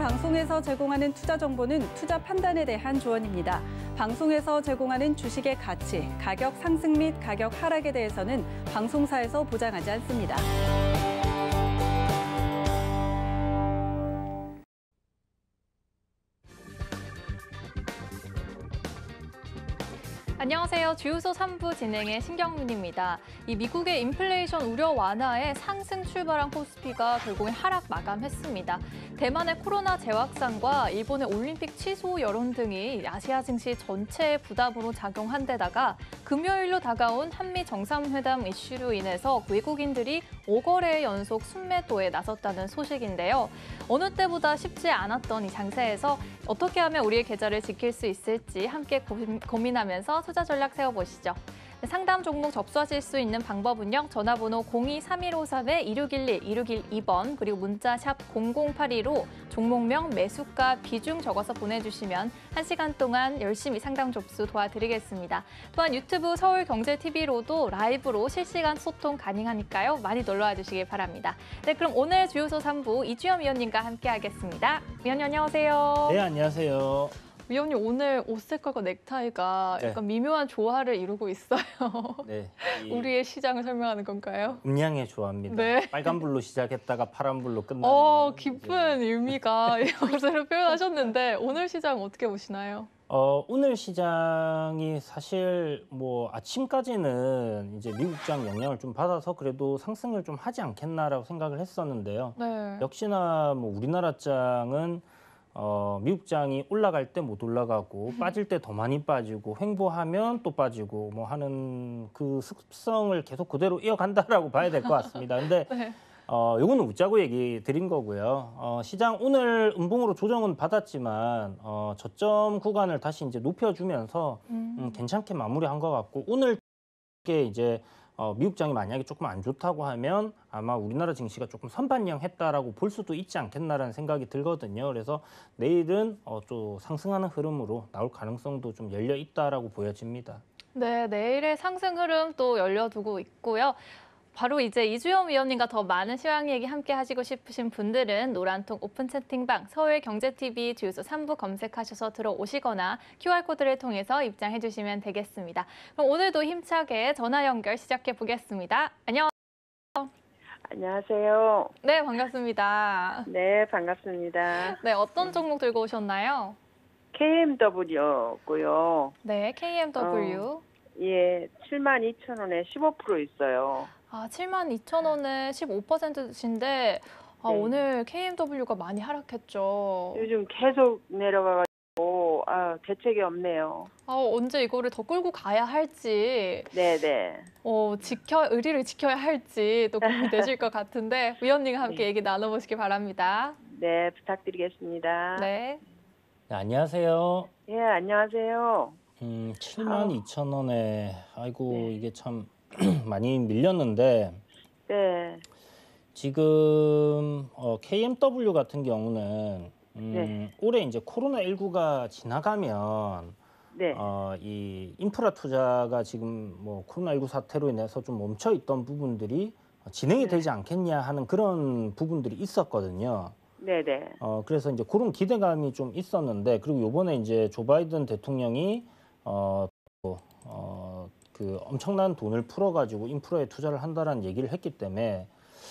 방송에서 제공하는 투자 정보는 투자 판단에 대한 조언입니다. 방송에서 제공하는 주식의 가치, 가격 상승 및 가격 하락에 대해서는 방송사에서 보장하지 않습니다. 안녕하세요. 주유소 3부 진행의 신경문입니다. 이 미국의 인플레이션 우려 완화에 상승 출발한 코스피가 결국엔 하락 마감했습니다. 대만의 코로나 재확산과 일본의 올림픽 취소 여론 등이 아시아 증시 전체에 부담으로 작용한 데다가 금요일로 다가온 한미 정상회담 이슈로 인해서 외국인들이 5거래 연속 순매도에 나섰다는 소식인데요. 어느 때보다 쉽지 않았던 이 장세에서 어떻게 하면 우리의 계좌를 지킬 수 있을지 함께 고민하면서 투자 전략 세워보시죠. 상담 종목 접수하실 수 있는 방법은요. 전화번호 02-3153-2611, 2612번 그리고 문자 샵 0082로 종목명, 매수가, 비중 적어서 보내주시면 1시간 동안 열심히 상담 접수 도와드리겠습니다. 또한 유튜브 서울경제TV로도 라이브로 실시간 소통 가능하니까요. 많이 놀러와 주시길 바랍니다. 네, 그럼 오늘 주유소 3부 이주연 위원님과 함께하겠습니다. 위원님 안녕하세요. 네, 안녕하세요. 위원님 오늘 옷 색깔과 넥타이가 약간 미묘한 조화를 이루고 있어요. 네, 우리의 시장을 설명하는 건가요? 음양의 조화입니다. 네. 빨간불로 시작했다가 파란불로 끝나는. 깊은 의미가 옷으로 표현하셨는데 오늘 시장 어떻게 보시나요? 오늘 시장이 사실 뭐 아침까지는 이제 미국장 영향을 좀 받아서 그래도 상승을 좀 하지 않겠나라고 생각을 했었는데요. 네. 역시나 뭐 우리나라 장은 미국장이 올라갈 때 못 올라가고 빠질 때 더 많이 빠지고 횡보하면 또 빠지고 뭐 하는 그 습성을 계속 그대로 이어간다라고 봐야 될 것 같습니다. 근데 네. 요거는 웃자고 얘기 드린 거고요. 시장 오늘 음봉으로 조정은 받았지만 저점 구간을 다시 이제 높여주면서 괜찮게 마무리한 것 같고 오늘 게 이제 미국장이 만약에 조금 안 좋다고 하면 아마 우리나라 증시가 조금 선반영했다라고 볼 수도 있지 않겠나라는 생각이 들거든요. 그래서 내일은 좀 상승하는 흐름으로 나올 가능성도 좀 열려 있다라고 보여집니다. 네, 내일의 상승 흐름 또 열려두고 있고요. 바로 이제 이주연 위원님과 더 많은 시황 얘기 함께 하시고 싶으신 분들은 노란통 오픈 채팅방 서울경제TV 주유소 3부 검색하셔서 들어오시거나 QR코드를 통해서 입장해 주시면 되겠습니다. 그럼 오늘도 힘차게 전화 연결 시작해 보겠습니다. 안녕하세요. 네, 반갑습니다. 네, 반갑습니다. 네, 어떤 종목 들고 오셨나요? KMW고요. 네, KMW. 예, 72,000원에 15% 있어요. 72,000원에 15%신데 네. 오늘 KMW가 많이 하락했죠. 요즘 계속 내려가가지고 대책이 없네요. 언제 이거를 더 끌고 가야 할지, 네네. 의리를 지켜야 할지 또 고민되실 것 같은데 위원님과 함께 네. 얘기 나눠보시기 바랍니다. 네, 부탁드리겠습니다. 네. 네, 안녕하세요. 예, 안녕하세요. 72,000원에 아이고 네. 이게 참 많이 밀렸는데 네. 지금 KMW 같은 경우는 네. 올해 이제 코로나19가 지나가면 네. 이 인프라 투자가 지금 뭐 코로나19 사태로 인해서 좀 멈춰 있던 부분들이 진행이 되지 않겠냐 하는 그런 부분들이 있었거든요. 네네. 그래서 이제 그런 기대감이 좀 있었는데 그리고 요번에 이제 조 바이든 대통령이 그 엄청난 돈을 풀어가지고 인프라에 투자를 한다라는 얘기를 했기 때문에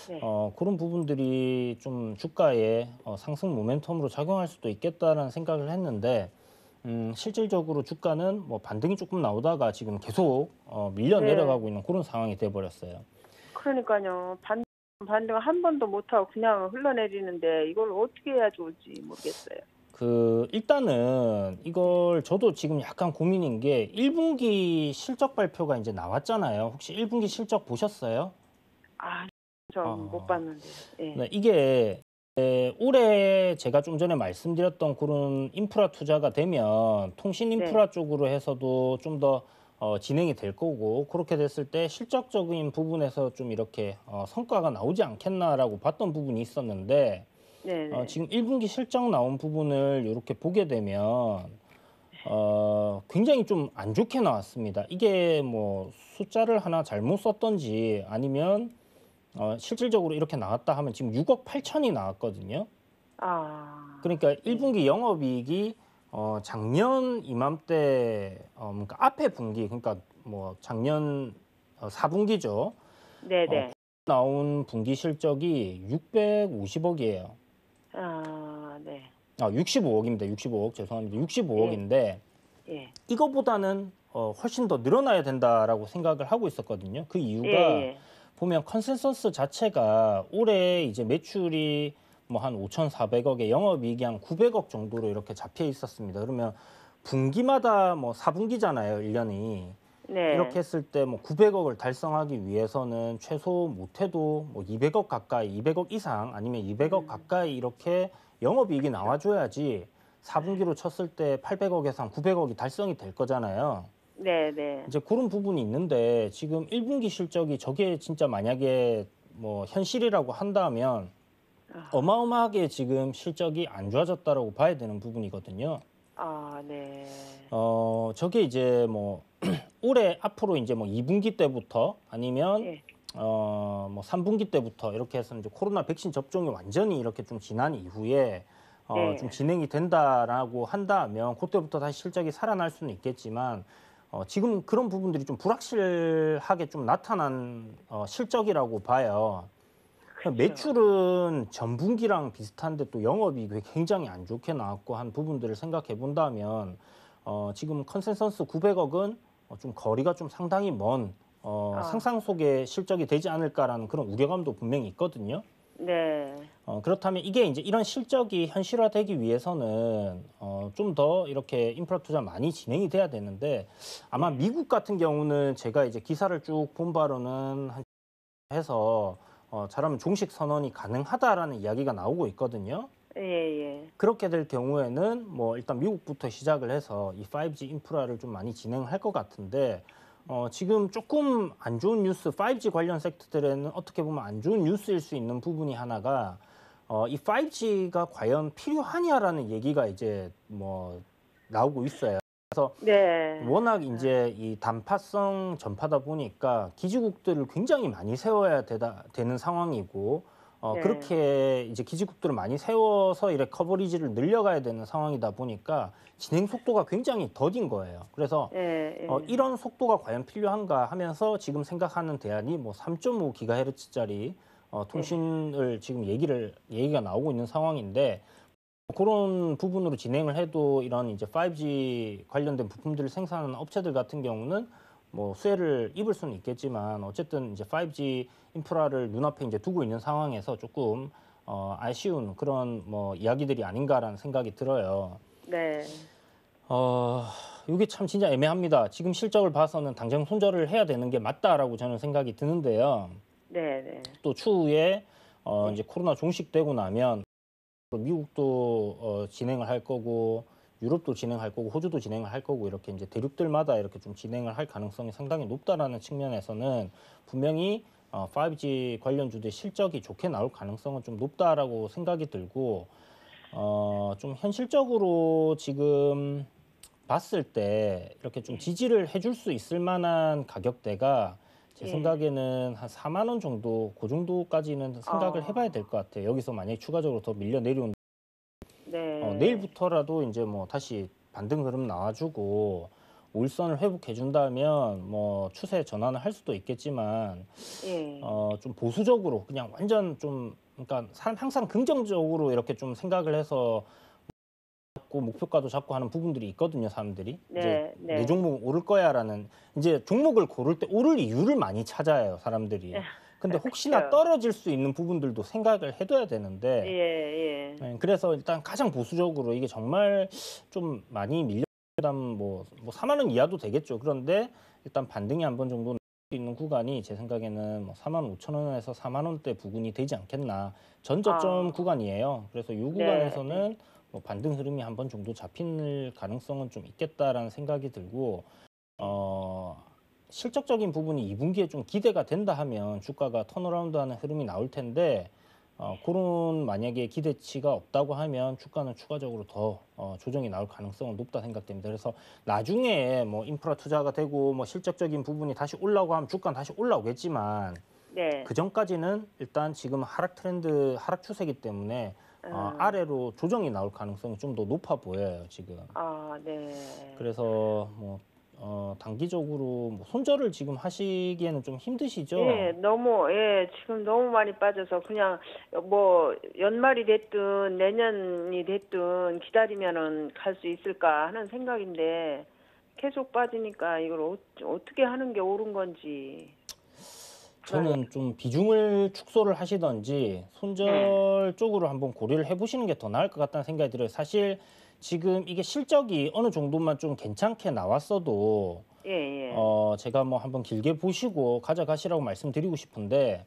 네. 그런 부분들이 좀 주가에 상승 모멘텀으로 작용할 수도 있겠다라는 생각을 했는데 실질적으로 주가는 뭐 반등이 조금 나오다가 지금 계속 밀려 내려가고 있는 그런 상황이 돼버렸어요. 그러니까요. 반등 한 번도 못하고 그냥 흘러내리는데 이걸 어떻게 해야 좋을지 모르겠어요. 일단은 이걸 저도 지금 약간 고민인 게 1분기 실적 발표가 이제 나왔잖아요. 혹시 1분기 실적 보셨어요? 저 못 봤는데. 예. 네, 이게 올해 제가 좀 전에 말씀드렸던 그런 인프라 투자가 되면 통신 인프라 쪽으로 해서도 좀 더 진행이 될 거고 그렇게 됐을 때 실적적인 부분에서 좀 이렇게 성과가 나오지 않겠나라고 봤던 부분이 있었는데 지금 1분기 실적 나온 부분을 이렇게 보게 되면 굉장히 좀 안 좋게 나왔습니다. 이게 뭐 숫자를 하나 잘못 썼던지 아니면 실질적으로 이렇게 나왔다 하면 지금 6억 8천이 나왔거든요. 그러니까 1분기 영업이익이 작년 이맘때 그러니까 앞에 분기 그러니까 뭐 작년 4분기죠. 네네. 나온 분기 실적이 650억이에요. 네. 65억입니다. 65억 죄송합니다. 65억인데 예. 이거보다는 훨씬 더 늘어나야 된다라고 생각을 하고 있었거든요. 그 이유가 예. 보면 컨센서스 자체가 올해 이제 매출이 뭐 한 5,400억에 영업이익이 한 900억 정도로 이렇게 잡혀 있었습니다. 그러면 분기마다 뭐 4분기잖아요, 1년이. 네. 이렇게 했을 때 뭐 900억을 달성하기 위해서는 최소 못해도 뭐 200억 가까이, 200억 이상 아니면 200억 가까이 이렇게 영업이익이 나와줘야지 4분기로 쳤을 때 800억에서 한 900억이 달성이 될 거잖아요. 네네. 이제 그런 부분이 있는데 지금 1분기 실적이 저게 진짜 만약에 뭐 현실이라고 한다면 어마어마하게 지금 실적이 안 좋아졌다라고 봐야 되는 부분이거든요. 네. 저게 이제 뭐 올해 앞으로 이제 뭐 2분기 때부터 아니면 예. 뭐 3분기 때부터 이렇게 해서 이제 코로나 백신 접종이 완전히 이렇게 좀 지난 이후에 네. 좀 진행이 된다라고 한다면 그때부터 다시 실적이 살아날 수는 있겠지만 지금 그런 부분들이 좀 불확실하게 좀 나타난 실적이라고 봐요. 그렇죠. 매출은 전분기랑 비슷한데 또 영업이익이 굉장히 안 좋게 나왔고 한 부분들을 생각해 본다면 지금 컨센서스 900억은 좀 거리가 좀 상당히 먼 상상 속의 실적이 되지 않을까라는 그런 우려감도 분명히 있거든요. 네. 그렇다면 이게 이제 이런 실적이 현실화되기 위해서는 좀 더 이렇게 인프라 투자 많이 진행이 돼야 되는데 아마 미국 같은 경우는 제가 이제 기사를 쭉 본 바로는 해서 잘하면 종식 선언이 가능하다라는 이야기가 나오고 있거든요. 예. 그렇게 될 경우에는 뭐 일단 미국부터 시작을 해서 이 5G 인프라를 좀 많이 진행할 것 같은데 지금 조금 안 좋은 뉴스, 5G 관련 섹터들에는 어떻게 보면 안 좋은 뉴스일 수 있는 부분이 하나가 이 5G가 과연 필요하냐라는 얘기가 이제 뭐 나오고 있어요. 그래서 네. 워낙 이제 이 단파성 전파다 보니까 기지국들을 굉장히 많이 세워야 되는 상황이고 네. 그렇게 이제 기지국들을 많이 세워서 이렇게 커버리지를 늘려가야 되는 상황이다 보니까 진행 속도가 굉장히 더딘 거예요. 그래서 예. 이런 속도가 과연 필요한가 하면서 지금 생각하는 대안이 뭐 3.5GHz짜리 통신을 지금 얘기가 나오고 있는 상황인데 그런 부분으로 진행을 해도 이런 이제 5G 관련된 부품들을 생산하는 업체들 같은 경우는 뭐 수혜를 입을 수는 있겠지만 어쨌든 이제 5G 인프라를 눈앞에 이제 두고 있는 상황에서 조금 아쉬운 그런 뭐 이야기들이 아닌가라는 생각이 들어요. 네. 이게 참 진짜 애매합니다. 지금 실적을 봐서는 당장 손절을 해야 되는 게 맞다라고 저는 생각이 드는데요. 네. 또 추후에 이제 코로나 종식되고 나면 미국도 진행을 할 거고 유럽도 진행할 거고 호주도 진행을 할 거고 이렇게 이제 대륙들마다 이렇게 좀 진행을 할 가능성이 상당히 높다라는 측면에서는 분명히 5G 관련주들의 실적이 좋게 나올 가능성은 좀 높다라고 생각이 들고 좀 현실적으로 지금 봤을 때 이렇게 좀 지지를 해줄 수 있을 만한 가격대가 제 생각에는 한 4만 원 정도, 그 정도까지는 생각을 해봐야 될 것 같아요. 여기서 만약에 추가적으로 더 밀려 내려온 네. 내일부터라도 이제 뭐 다시 반등 흐름 나와주고 5일선을 회복해준다면 뭐 추세 전환을 할 수도 있겠지만 예. 좀 보수적으로 그냥 완전 좀 그러니까 항상 긍정적으로 이렇게 좀 생각을 해서 목표가도 잡고 하는 부분들이 있거든요, 사람들이. 이제 내 종목은 오를 거야라는 이제 종목을 고를 때 오를 이유를 많이 찾아요, 사람들이. 근데 혹시나 그렇죠. 떨어질 수 있는 부분들도 생각을 해둬야 되는데 예. 그래서 일단 가장 보수적으로 이게 정말 좀 많이 뭐 4만 원 이하도 되겠죠. 그런데 일단 반등이 한 번 정도 있는 구간이 제 생각에는 뭐 4만 5천 원에서 4만 원대 부근이 되지 않겠나. 전저점 구간이에요. 그래서 이 구간에서는 뭐 반등 흐름이 한 번 정도 잡힐 가능성은 좀 있겠다라는 생각이 들고 실적적인 부분이 2분기에 좀 기대가 된다 하면 주가가 턴어라운드하는 흐름이 나올 텐데 그런 만약에 기대치가 없다고 하면 주가는 추가적으로 더 조정이 나올 가능성은 높다 생각됩니다. 그래서 나중에 뭐 인프라 투자가 되고 뭐 실적적인 부분이 다시 올라오고 하면 주가는 다시 올라오겠지만 그 전까지는 일단 지금 하락 추세이기 때문에 아래로 조정이 나올 가능성이 좀 더 높아 보여요, 지금. 아, 네. 그래서 뭐 단기적으로 뭐 손절을 지금 하시기에는 좀 힘드시죠? 예, 지금 너무 많이 빠져서 그냥 뭐 연말이 됐든 내년이 됐든 기다리면은 갈 수 있을까 하는 생각인데 계속 빠지니까 이걸 어떻게 하는 게 옳은 건지. 저는 좀 비중을 축소를 하시던지 손절 쪽으로 한번 고려를 해보시는 게 더 나을 것 같다는 생각이 들어요. 사실 지금 이게 실적이 어느 정도만 좀 괜찮게 나왔어도 예, 예. 제가 뭐 한번 길게 보시고 가져가시라고 말씀드리고 싶은데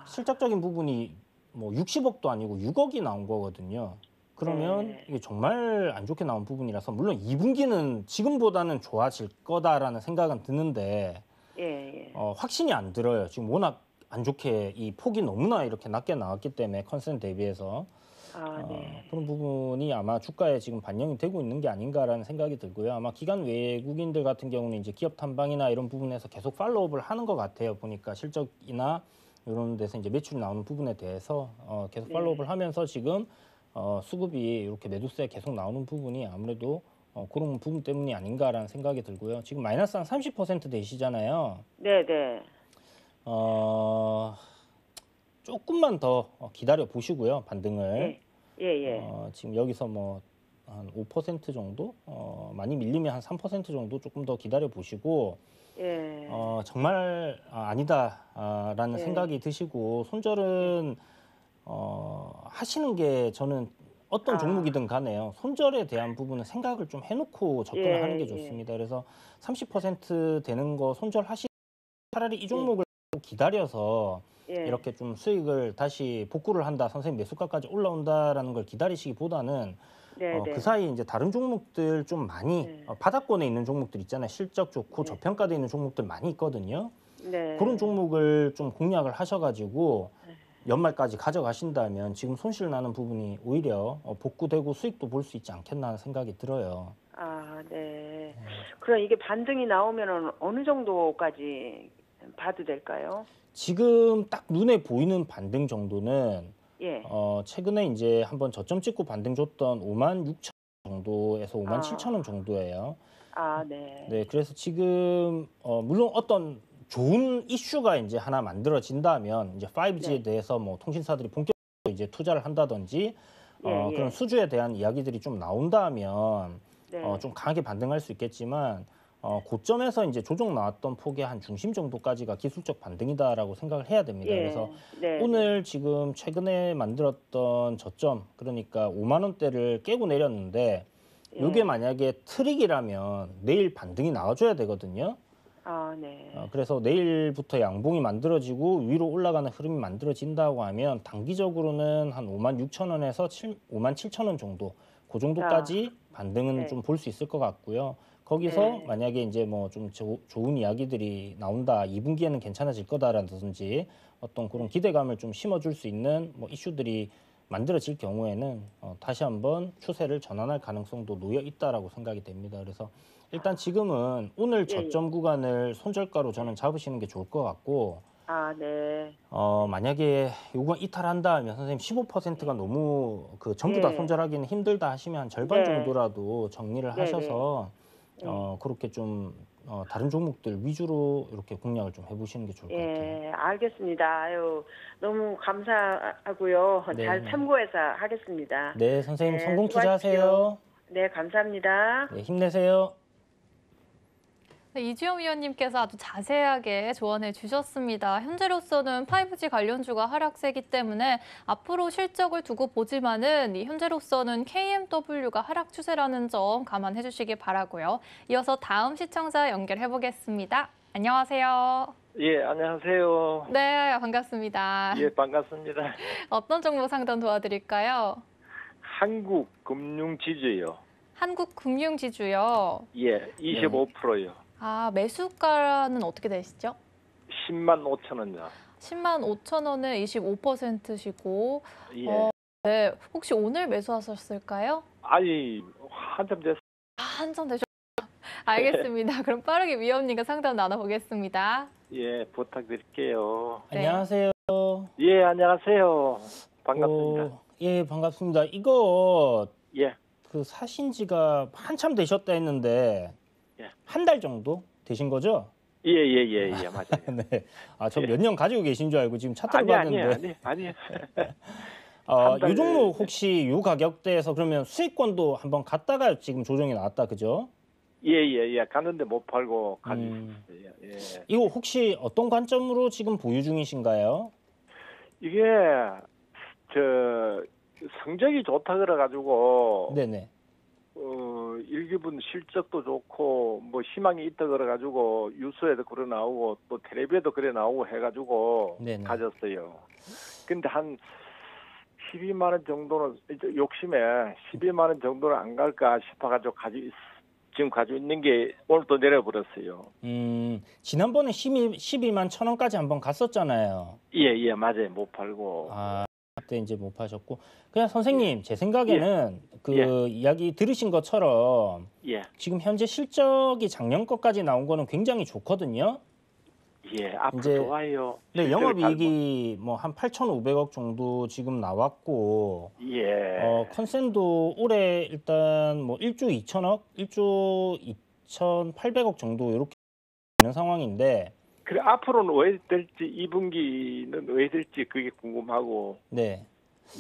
실적적인 부분이 뭐 60억도 아니고 6억이 나온 거거든요. 그러면 네. 이게 정말 안 좋게 나온 부분이라서 물론 2분기는 지금보다는 좋아질 거다라는 생각은 드는데 예, 예. 확신이 안 들어요. 지금 워낙 안 좋게 이 폭이 너무나 이렇게 낮게 나왔기 때문에 컨센 대비해서 네. 그런 부분이 아마 주가에 지금 반영이 되고 있는 게 아닌가라는 생각이 들고요. 아마 기관 외국인들 같은 경우는 이제 기업 탐방이나 이런 부분에서 계속 팔로우업을 하는 것 같아요. 보니까 실적이나 이런 데서 이제 매출이 나오는 부분에 대해서 계속 팔로우업을 하면서 지금 수급이 이렇게 매도세에 계속 나오는 부분이 아무래도 그런 부분 때문이 아닌가라는 생각이 들고요. 지금 마이너스 한 30% 되시잖아요. 네, 네. 조금만 더 기다려 보시고요. 반등을. 예, 예. 지금 여기서 뭐 한 5% 정도? 많이 밀리면 한 3% 정도 조금 더 기다려 보시고 예. 정말 아니다라는 예. 생각이 드시고 손절은 하시는 게 저는 어떤 종목이든 간에요. 손절에 대한 부분은 생각을 좀 해놓고 접근을 하는 게 좋습니다. 그래서 30% 되는 거 손절하시 차라리 이 종목을 기다려서 이렇게 좀 수익을 다시 복구를 한다, 선생님 매수가까지 올라온다라는 걸 기다리시기보다는 그 사이 이제 다른 종목들 좀 많이 바닥권에 있는 종목들 있잖아요. 실적 좋고 저평가돼 있는 종목들 많이 있거든요. 네. 그런 종목을 좀 공략을 하셔가지고 연말까지 가져가신다면 지금 손실 나는 부분이 오히려 복구되고 수익도 볼 수 있지 않겠나 하는 생각이 들어요. 네. 그럼 이게 반등이 나오면은 어느 정도까지 봐도 될까요? 지금 딱 눈에 보이는 반등 정도는 예. 최근에 이제 한번 저점 찍고 반등 줬던 56,000원 정도에서 57,000원 정도예요. 네. 네, 그래서 지금 물론 어떤 좋은 이슈가 이제 하나 만들어진다면 이제 5G에 대해서 뭐 통신사들이 본격적으로 이제 투자를 한다든지 그런 수주에 대한 이야기들이 좀 나온다면 좀 강하게 반등할 수 있겠지만 고점에서 이제 조정 나왔던 폭의 한 중심 정도까지가 기술적 반등이다라고 생각을 해야 됩니다. 그래서 오늘 지금 최근에 만들었던 저점, 그러니까 5만 원대를 깨고 내렸는데 이게 만약에 트릭이라면 내일 반등이 나와줘야 되거든요. 네. 그래서 내일부터 양봉이 만들어지고 위로 올라가는 흐름이 만들어진다고 하면 단기적으로는 한 56,000원에서 57,000원 정도, 그 정도까지 반등은 좀 볼 수 있을 것 같고요. 거기서 만약에 이제 뭐 좀 좋은 이야기들이 나온다, 2분기에는 괜찮아질 거다라든지 어떤 그런 기대감을 좀 심어줄 수 있는 뭐 이슈들이 만들어질 경우에는 다시 한번 추세를 전환할 가능성도 놓여 있다라고 생각이 됩니다. 그래서 일단 지금은 오늘 저점 구간을 손절가로 저는 잡으시는 게 좋을 것 같고, 네. 만약에 요거 이탈한다 하면 선생님 15%가 너무 전부 다 손절하기는 힘들다 하시면 한 절반 정도라도 정리를 하셔서 그렇게 좀 다른 종목들 위주로 이렇게 공략을 좀 해보시는 게 좋을 것 같아요. 알겠습니다. 아유, 너무 감사하고요. 잘 참고해서 하겠습니다. 네, 선생님 성공 수고하십시오. 투자하세요. 네, 감사합니다. 네, 힘내세요. 이주영 위원님께서 아주 자세하게 조언해 주셨습니다. 현재로서는 5G 관련주가 하락세기 때문에 앞으로 실적을 두고 보지만은 현재로서는 KMW가 하락 추세라는 점 감안해 주시기 바라고요. 이어서 다음 시청자 연결해 보겠습니다. 안녕하세요. 예, 안녕하세요. 네, 반갑습니다. 예, 반갑습니다. 어떤 종목 상담 도와드릴까요? 한국금융지주요. 한국금융지주요. 예, 25%요. 매수가는 어떻게 되시죠? 10만 5천 원요. 10만 5천 원에 25%시고 예. 네, 혹시 오늘 매수하셨을까요? 아니, 한참 됐어요. 한참 되셨. 알겠습니다. 그럼 빠르게 위원님과 상담 나눠보겠습니다. 예, 부탁드릴게요. 네. 안녕하세요. 예, 안녕하세요. 반갑습니다. 예, 반갑습니다. 이거 예. 그 사신 지가 한참 되셨다 했는데 예. 한 달 정도 되신 거죠? 예, 맞아요. 네. 아, 저 몇 년 가지고 계신 줄 알고 지금 차트를 아니, 봤는데. 아니. 요 종목 혹시 요 가격대에서 그러면 수익권도 한번 갔다가 지금 조정이 나왔다, 그죠? 예. 갔는데 못 팔고 가지고 있어요. 예. 이거 혹시 어떤 관점으로 지금 보유 중이신가요? 이게 저 성적이 좋다 그래가지고 네네. 1기분 실적도 좋고 뭐 희망이 있다 그래가지고 뉴스에도 그래 나오고 또 텔레비에도 그래 나오고 해가지고 네네. 가졌어요. 근데 한 12만 원 정도는 이제 욕심에 12만 원 정도는 안 갈까 싶어가지고 지금 가지고 있는 게 오늘 또 내려버렸어요. 지난번에 12만 1,000원까지 한번 갔었잖아요. 예, 맞아요. 못 팔고. 아, 그때 이제 못 파셨고. 그냥 선생님, 제 생각에는 그 이야기 들으신 것처럼 예, 지금 현재 실적이 작년 것까지 나온 거는 굉장히 좋거든요. 예, 앞으로 이제 좋아요. 네, 영업이익이 뭐 한 8,500억 정도 지금 나왔고, 예, 컨센도 올해 일단 뭐 1조 2천억, 1조 2,800억 정도 이렇게 되는 상황인데, 그래 앞으로는 왜 될지 2분기는 왜 될지 그게 궁금하고. 네.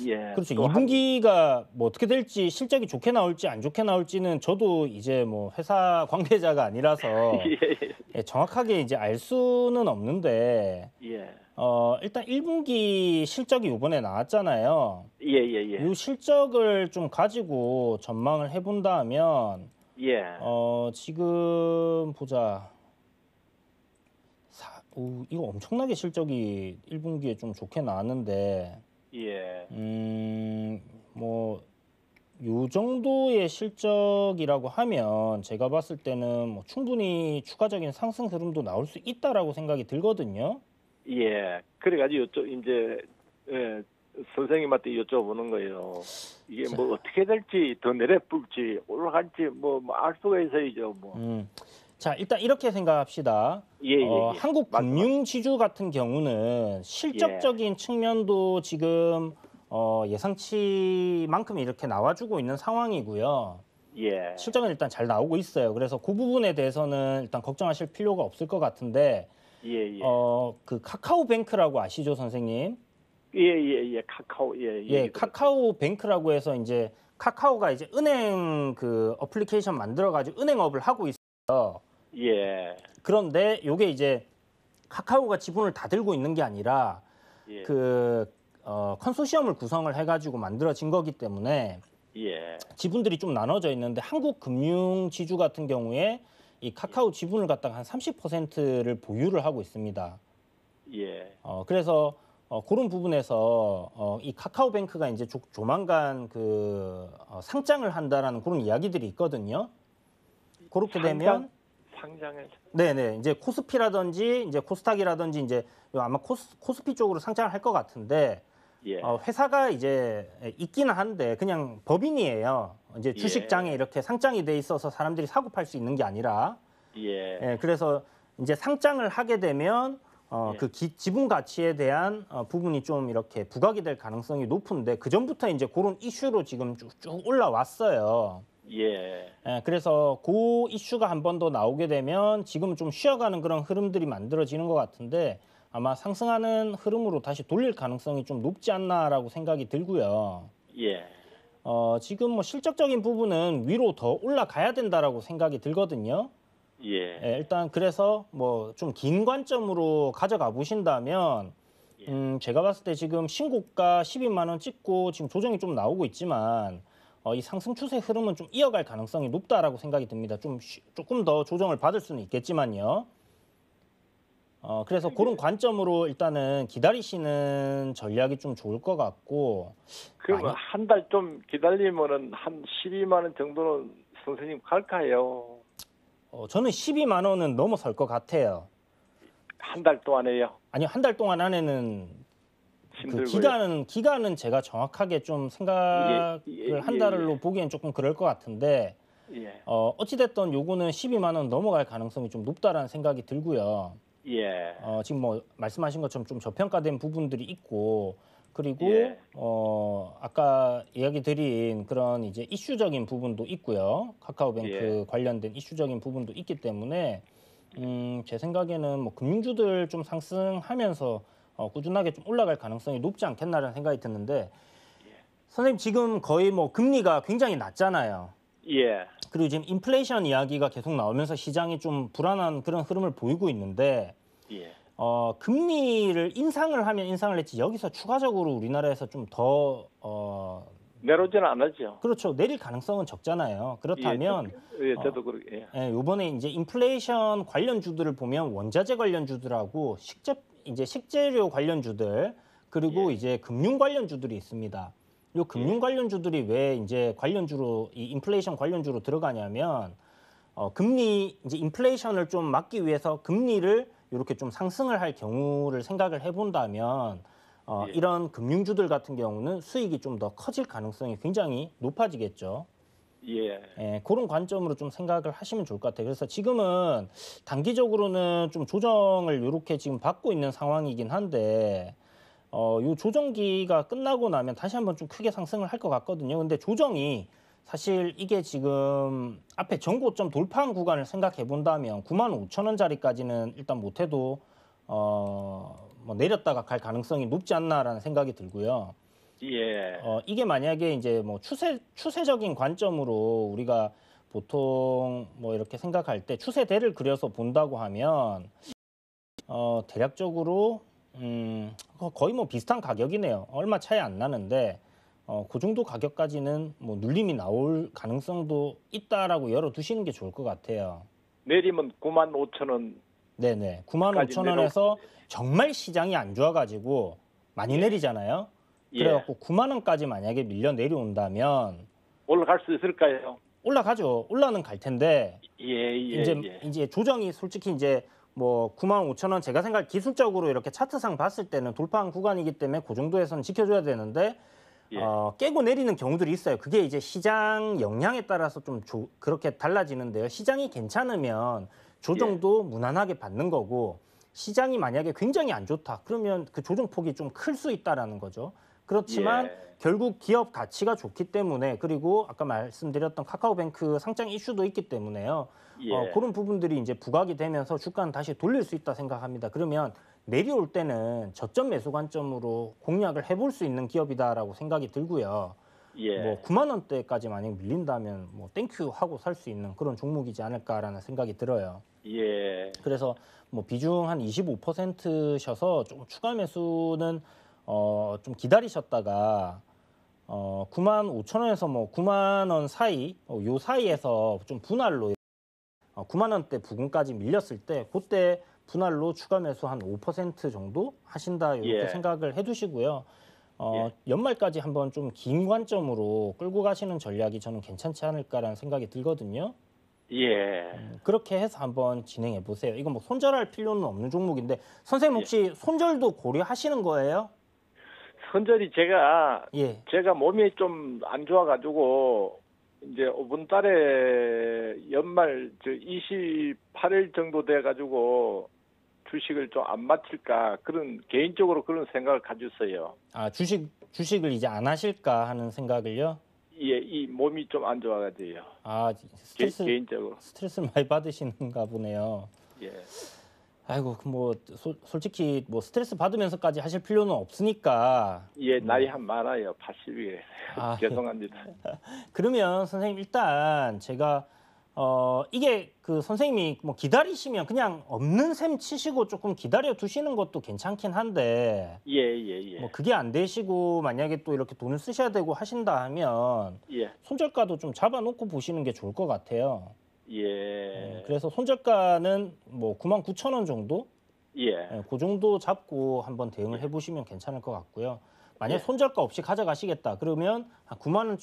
예. 그렇죠. 또 2분기가 뭐 어떻게 될지 실적이 좋게 나올지 안 좋게 나올지는 저도 이제 뭐 회사 관계자가 아니라서 예, 정확하게 이제 알 수는 없는데 예. 일단 1분기 실적이 이번에 나왔잖아요. 예. 이 실적을 좀 가지고 전망을 해본다면 예. 지금 보자. 이거 엄청나게 실적이 1분기에 좀 좋게 나왔는데 예. 뭐, 요 정도의 실적이라고 하면 제가 봤을 때는 뭐 충분히 추가적인 상승 흐름도 나올 수 있다라고 생각이 들거든요. 예. 그래가지고 이제 선생님한테 여쭤보는 거예요. 이게 뭐 어떻게 될지 더 내려볼지 올라갈지 뭐 알 수가 있어야죠. 뭐. 자, 일단 이렇게 생각합시다. 예. 한국 금융지주 같은 경우는 실적적인 측면도 지금 예상치만큼 이렇게 나와주고 있는 상황이고요. 예. 실적은 일단 잘 나오고 있어요. 그래서 그 부분에 대해서는 일단 걱정하실 필요가 없을 것 같은데, 예. 그 카카오뱅크라고 아시죠, 선생님? 예. 카카오. 예, 카카오뱅크라고 해서 이제 카카오가 이제 은행 그 어플리케이션 만들어가지고 은행업을 하고 있어요. 예. 그런데 요게 이제 카카오가 지분을 다 들고 있는 게 아니라 예. 컨소시엄을 구성을 해가지고 만들어진 거기 때문에 예. 지분들이 좀 나눠져 있는데 한국 금융지주 같은 경우에 이 카카오 지분을 갖다가 한 30%를 보유를 하고 있습니다. 예. 그래서 그런 부분에서 이 카카오뱅크가 이제 조만간 상장을 한다라는 그런 이야기들이 있거든요. 그렇게 되면 상장을 네네 이제 코스피라든지 이제 코스닥이라든지 이제 아마 코스피 쪽으로 상장을 할 것 같은데 예. 회사가 이제 있기는 한데 그냥 법인이에요. 이제 주식장에 이렇게 상장이 돼 있어서 사람들이 사고 팔 수 있는 게 아니라 예, 그래서 이제 상장을 하게 되면 그 지분 가치에 대한 부분이 좀 이렇게 부각이 될 가능성이 높은데 그 전부터 이제 그런 이슈로 지금 쭉 올라왔어요. 예. 그래서 그 이슈가 한 번 더 나오게 되면 지금 좀 쉬어가는 그런 흐름들이 만들어지는 것 같은데 아마 상승하는 흐름으로 다시 돌릴 가능성이 좀 높지 않나라고 생각이 들고요. 예. 지금 뭐 실적적인 부분은 위로 더 올라가야 된다라고 생각이 들거든요. 예. 일단 그래서 뭐 좀 긴 관점으로 가져가 보신다면 제가 봤을 때 지금 신고가 12만 원 찍고 지금 조정이 좀 나오고 있지만 이 상승 추세 흐름은 좀 이어갈 가능성이 높다라고 생각이 듭니다. 조금 더 조정을 받을 수는 있겠지만요. 그래서 그런 관점으로 일단은 기다리시는 전략이 좀 좋을 것 같고. 그러면 한 달 좀 기다리면은 한 12만 원 정도는 선생님 갈까요? 저는 12만 원은 넘어설 것 같아요. 한 달 동안에요? 아니요, 한 달 동안 안에는 그 기간은 제가 정확하게 좀 생각을 한 달로 보기엔 조금 그럴 것 같은데 어찌됐든 요거는 12만 원 넘어갈 가능성이 좀 높다라는 생각이 들고요. 지금 뭐 말씀하신 것처럼 좀 저평가된 부분들이 있고 그리고 예. 아까 이야기 드린 그런 이제 이슈적인 부분도 있고요. 카카오뱅크 예. 관련된 이슈적인 부분도 있기 때문에 제 생각에는 뭐 금융주들 좀 상승하면서 꾸준하게 좀 올라갈 가능성이 높지 않겠나라는 생각이 드는데 선생님 지금 거의 뭐 금리가 굉장히 낮잖아요. 예. 그리고 지금 인플레이션 이야기가 계속 나오면서 시장이 좀 불안한 그런 흐름을 보이고 있는데 예. 금리를 인상을 하면 인상을 했지 여기서 추가적으로 우리나라에서 좀 더 내려오지는 않았죠. 그렇죠. 내릴 가능성은 적잖아요. 그렇다면 저도 그렇게. 예. 이번에 이제 인플레이션 관련주들을 보면 원자재 관련주들하고 식재료 관련주들 그리고 예. 이제 금융 관련주들이 있습니다. 요 금융 관련주들이 왜 이제 관련주로 이 인플레이션 관련주로 들어가냐면 금리 이제 인플레이션을 좀 막기 위해서 금리를 이렇게 좀 상승을 할 경우를 생각을 해본다면 예. 이런 금융주들 같은 경우는 수익이 좀 더 커질 가능성이 굉장히 높아지겠죠. 예. 그런 관점으로 좀 생각을 하시면 좋을 것 같아요. 그래서 지금은 단기적으로는 좀 조정을 이렇게 지금 받고 있는 상황이긴 한데 요 조정기가 끝나고 나면 다시 한번 좀 크게 상승을 할 것 같거든요. 근데 조정이 사실 이게 지금 앞에 전고점 돌파한 구간을 생각해 본다면 95,000원짜리까지는 일단 못해도 뭐 내렸다가 갈 가능성이 높지 않나라는 생각이 들고요. 예. 이게 만약에 이제 뭐 추세적인 관점으로 우리가 보통 뭐 이렇게 생각할 때 추세대를 그려서 본다고 하면 대략적으로 거의 뭐 비슷한 가격이네요. 얼마 차이 안 나는데 그 정도 가격까지는 뭐 눌림이 나올 가능성도 있다라고 열어두시는 게 좋을 것 같아요. 내리면 95,000원. 네네. 95,000원에서 정말 시장이 안 좋아가지고 많이 내리잖아요. 예. 그래갖고 9만 원까지 만약에 밀려 내려온다면 올라갈 수 있을까요? 올라가죠. 올라는 갈 텐데 예. 이제 조정이 솔직히 이제 뭐 95,000원 제가 생각 기술적으로 이렇게 차트상 봤을 때는 돌파한 구간이기 때문에 그 정도에서는 지켜줘야 되는데 예. 깨고 내리는 경우들이 있어요. 그게 이제 시장 영향에 따라서 좀 그렇게 달라지는데요. 시장이 괜찮으면 조정도 무난하게 받는 거고 시장이 만약에 굉장히 안 좋다. 그러면 그 조정폭이 좀 클 수 있다라는 거죠. 그렇지만 결국 기업 가치가 좋기 때문에 그리고 아까 말씀드렸던 카카오뱅크 상장 이슈도 있기 때문에요. 그런 부분들이 이제 부각이 되면서 주가는 다시 돌릴 수 있다 생각합니다. 그러면 내려올 때는 저점 매수 관점으로 공략을 해볼 수 있는 기업이다라고 생각이 들고요. 뭐 9만 원대까지 만약 밀린다면 뭐 땡큐 하고 살 수 있는 그런 종목이지 않을까라는 생각이 들어요. 예. 그래서 뭐 비중 한 25%셔서 조금 추가 매수는 좀 기다리셨다가 95,000원에서 뭐 9만 원 사이 요 사이에서 좀 분할로 9만 원대 부근까지 밀렸을 때 그때 분할로 추가 매수 한 5% 정도 하신다 이렇게 생각을 해두시고요. 연말까지 한번 좀 긴 관점으로 끌고 가시는 전략이 저는 괜찮지 않을까라는 생각이 들거든요. 그렇게 해서 한번 진행해 보세요. 이거 뭐 손절할 필요는 없는 종목인데 선생님 혹시 손절도 고려하시는 거예요? 손절이 제가 몸이 좀 안 좋아가지고 이제 이번 달에 연말 28일 정도 돼가지고 주식을 좀 안 마칠까 그런 개인적으로 그런 생각을 가지고 있어요. 아 주식을 이제 안 하실까 하는 생각을요? 예, 이 몸이 좀 안 좋아가지고요. 아 개인적으로 스트레스를 많이 받으시는가 보네요. 예. 아이고 뭐 솔직히 뭐 스트레스 받으면서까지 하실 필요는 없으니까. 예, 나이 한 많아요. 80이에요. 죄송합니다. 그러면 선생님 일단 제가 이게 그 선생님이 뭐 기다리시면 그냥 없는 셈 치시고 조금 기다려 두시는 것도 괜찮긴 한데 뭐 그게 안 되시고 만약에 또 이렇게 돈을 쓰셔야 되고 하신다 하면 손절가도 좀 잡아놓고 보시는 게 좋을 것 같아요. 그래서 손절가는 뭐 99,000원 정도? 그 정도 잡고 한번 대응을 해보시면 괜찮을 것 같고요. 만약 손절가 없이 가져가시겠다 그러면 한 9만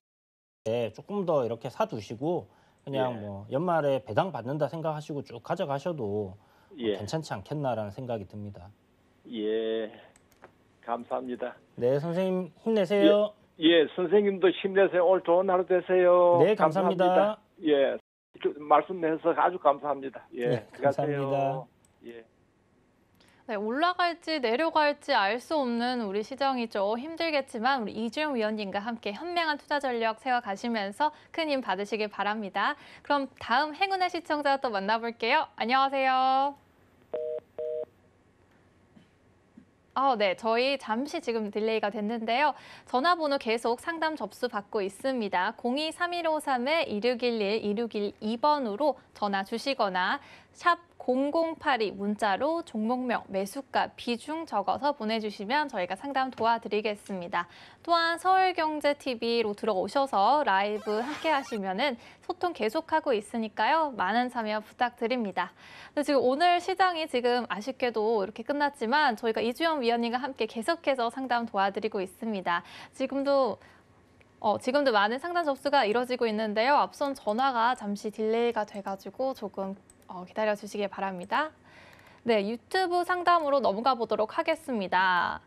원에 조금 더 이렇게 사두시고 그냥 뭐 연말에 배당 받는다 생각하시고 쭉 가져가셔도 뭐 괜찮지 않겠나라는 생각이 듭니다. 감사합니다. 네, 선생님 힘내세요. 선생님도 힘내세요. 오늘 좋은 하루 되세요. 네, 감사합니다. 말씀 내서 아주 감사합니다. 네, 감사합니다. 네, 올라갈지 내려갈지 알 수 없는 우리 시장이죠. 힘들겠지만 우리 이주영 위원님과 함께 현명한 투자 전략 세워가시면서 큰 힘 받으시길 바랍니다. 그럼 다음 행운의 시청자 또 만나볼게요. 안녕하세요. 네, 저희 잠시 지금 딜레이가 됐는데요. 전화번호 계속 상담 접수 받고 있습니다. 023153-2611-2612번으로 전화 주시거나 샵 0082 문자로 종목명, 매수가, 비중 적어서 보내주시면 저희가 상담 도와드리겠습니다. 또한 서울경제TV로 들어오셔서 라이브 함께 하시면은 소통 계속하고 있으니까요. 많은 참여 부탁드립니다. 근데 지금 오늘 시장이 지금 아쉽게도 이렇게 끝났지만 저희가 이주영 위원님과 함께 계속해서 상담 도와드리고 있습니다. 지금도 많은 상담 접수가 이뤄지고 있는데요. 앞선 전화가 잠시 딜레이가 돼가지고 조금 기다려 주시길 바랍니다. 네, 유튜브 상담으로 넘어가 보도록 하겠습니다.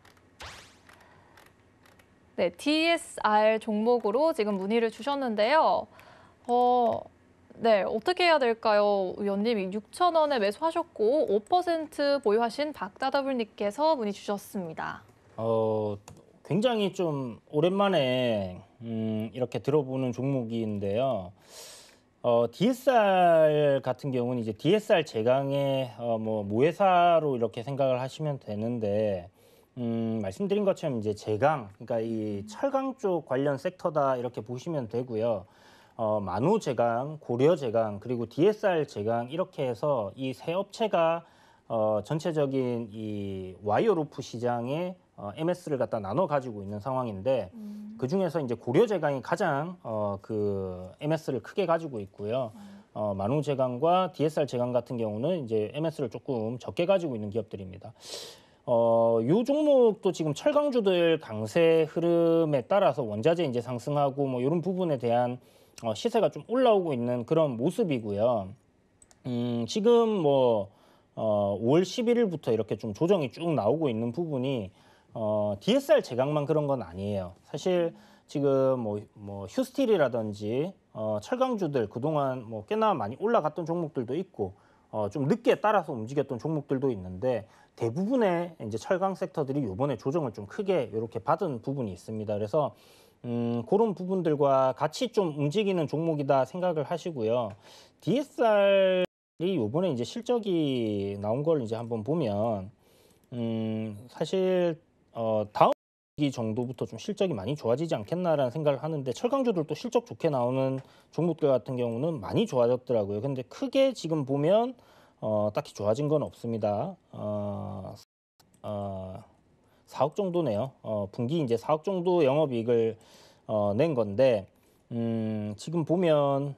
네, DSR 종목으로 지금 문의를 주셨는데요. 네, 어떻게 해야 될까요? 위원님, 6,000원에 매수하셨고 5% 보유하신 박다더블님께서 문의 주셨습니다. 굉장히 좀 오랜만에 이렇게 들어보는 종목인데요. DSR 같은 경우는 이제 DSR 제강의 모회사로 이렇게 생각을 하시면 되는데 말씀드린 것처럼 이제 제강, 그러니까 이 철강 쪽 관련 섹터다 이렇게 보시면 되고요. 만우 제강, 고려 제강, 그리고 DSR 제강 이렇게 해서 이 세 업체가 전체적인 이 와이어 로프 시장에 MS를 갖다 나눠 가지고 있는 상황인데 그 중에서 이제 고려 제강이 가장 그 MS를 크게 가지고 있고요. 만우 제강과 DSR 제강 같은 경우는 이제 MS를 조금 적게 가지고 있는 기업들입니다. 요 종목도 지금 철강주들 강세 흐름에 따라서 원자재 이제 상승하고 뭐 이런 부분에 대한 시세가 좀 올라오고 있는 그런 모습이고요. 지금 5월 11일부터 이렇게 좀 조정이 쭉 나오고 있는 부분이 DSR 제강만 그런 건 아니에요. 사실 지금 휴스틸이라든지 철강주들 그동안 꽤나 많이 올라갔던 종목들도 있고 좀 늦게 따라서 움직였던 종목들도 있는데 대부분의 이제 철강 섹터들이 이번에 조정을 좀 크게 이렇게 받은 부분이 있습니다. 그래서 그런 부분들과 같이 좀 움직이는 종목이다 생각을 하시고요. DSR이 이번에 이제 실적이 나온 걸 이제 한번 보면 사실 다음 기 정도부터 좀 실적이 많이 좋아지지 않겠나라는 생각을 하는데 철강주들도 실적 좋게 나오는 종목들 같은 경우는 많이 좋아졌더라고요. 근데 크게 지금 보면 딱히 좋아진 건 없습니다. 4억 정도네요. 분기 이제 4억 정도 영업이익을 낸 건데 지금 보면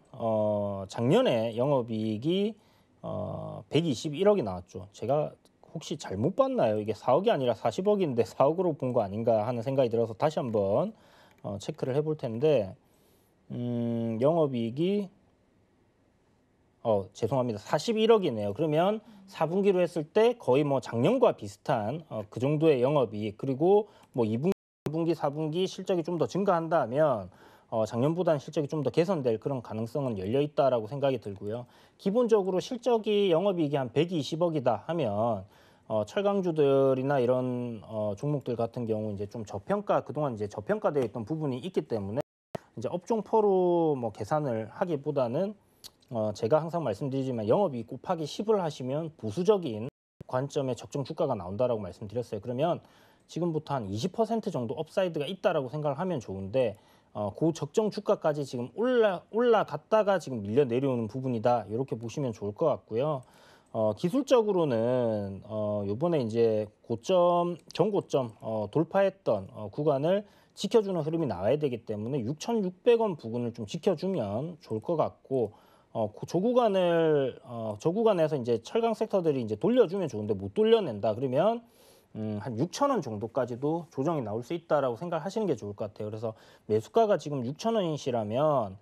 작년에 영업이익이 121억이 나왔죠. 제가 혹시 잘못 봤나요? 이게 4억이 아니라 40억인데 4억으로 본 거 아닌가 하는 생각이 들어서 다시 한번 체크를 해볼 텐데 영업이익이 죄송합니다. 41억이네요. 그러면 4분기로 했을 때 거의 작년과 비슷한 그 정도의 영업이익, 그리고 2분기, 3분기, 4분기 실적이 좀 더 증가한다면 작년보다는 실적이 좀 더 개선될 그런 가능성은 열려 있다라고 생각이 들고요. 기본적으로 실적이 영업이익이 한 120억이다 하면 철강주들이나 이런 종목들 같은 경우 이제 좀 그동안 이제 저평가되어 있던 부분이 있기 때문에 이제 업종포로 계산을 하기보다는 제가 항상 말씀드리지만 영업이익 곱하기 10을 하시면 보수적인 관점의 적정 주가가 나온다라고 말씀드렸어요. 그러면 지금부터 한 20% 정도 업사이드가 있다라고 생각을 하면 좋은데 그 적정 주가까지 지금 올라갔다가 지금 밀려 내려오는 부분이다. 이렇게 보시면 좋을 것 같고요. 기술적으로는 요번에 이제 전고점 돌파했던 구간을 지켜주는 흐름이 나와야 되기 때문에 6,600원 부근을 좀 지켜주면 좋을 것 같고 저 구간에서 이제 철강 섹터들이 이제 돌려주면 좋은데 못 돌려낸다 그러면 한 6,000원 정도까지도 조정이 나올 수 있다라고 생각하시는 게 좋을 것 같아요. 그래서 매수가가 지금 6,000원이시라면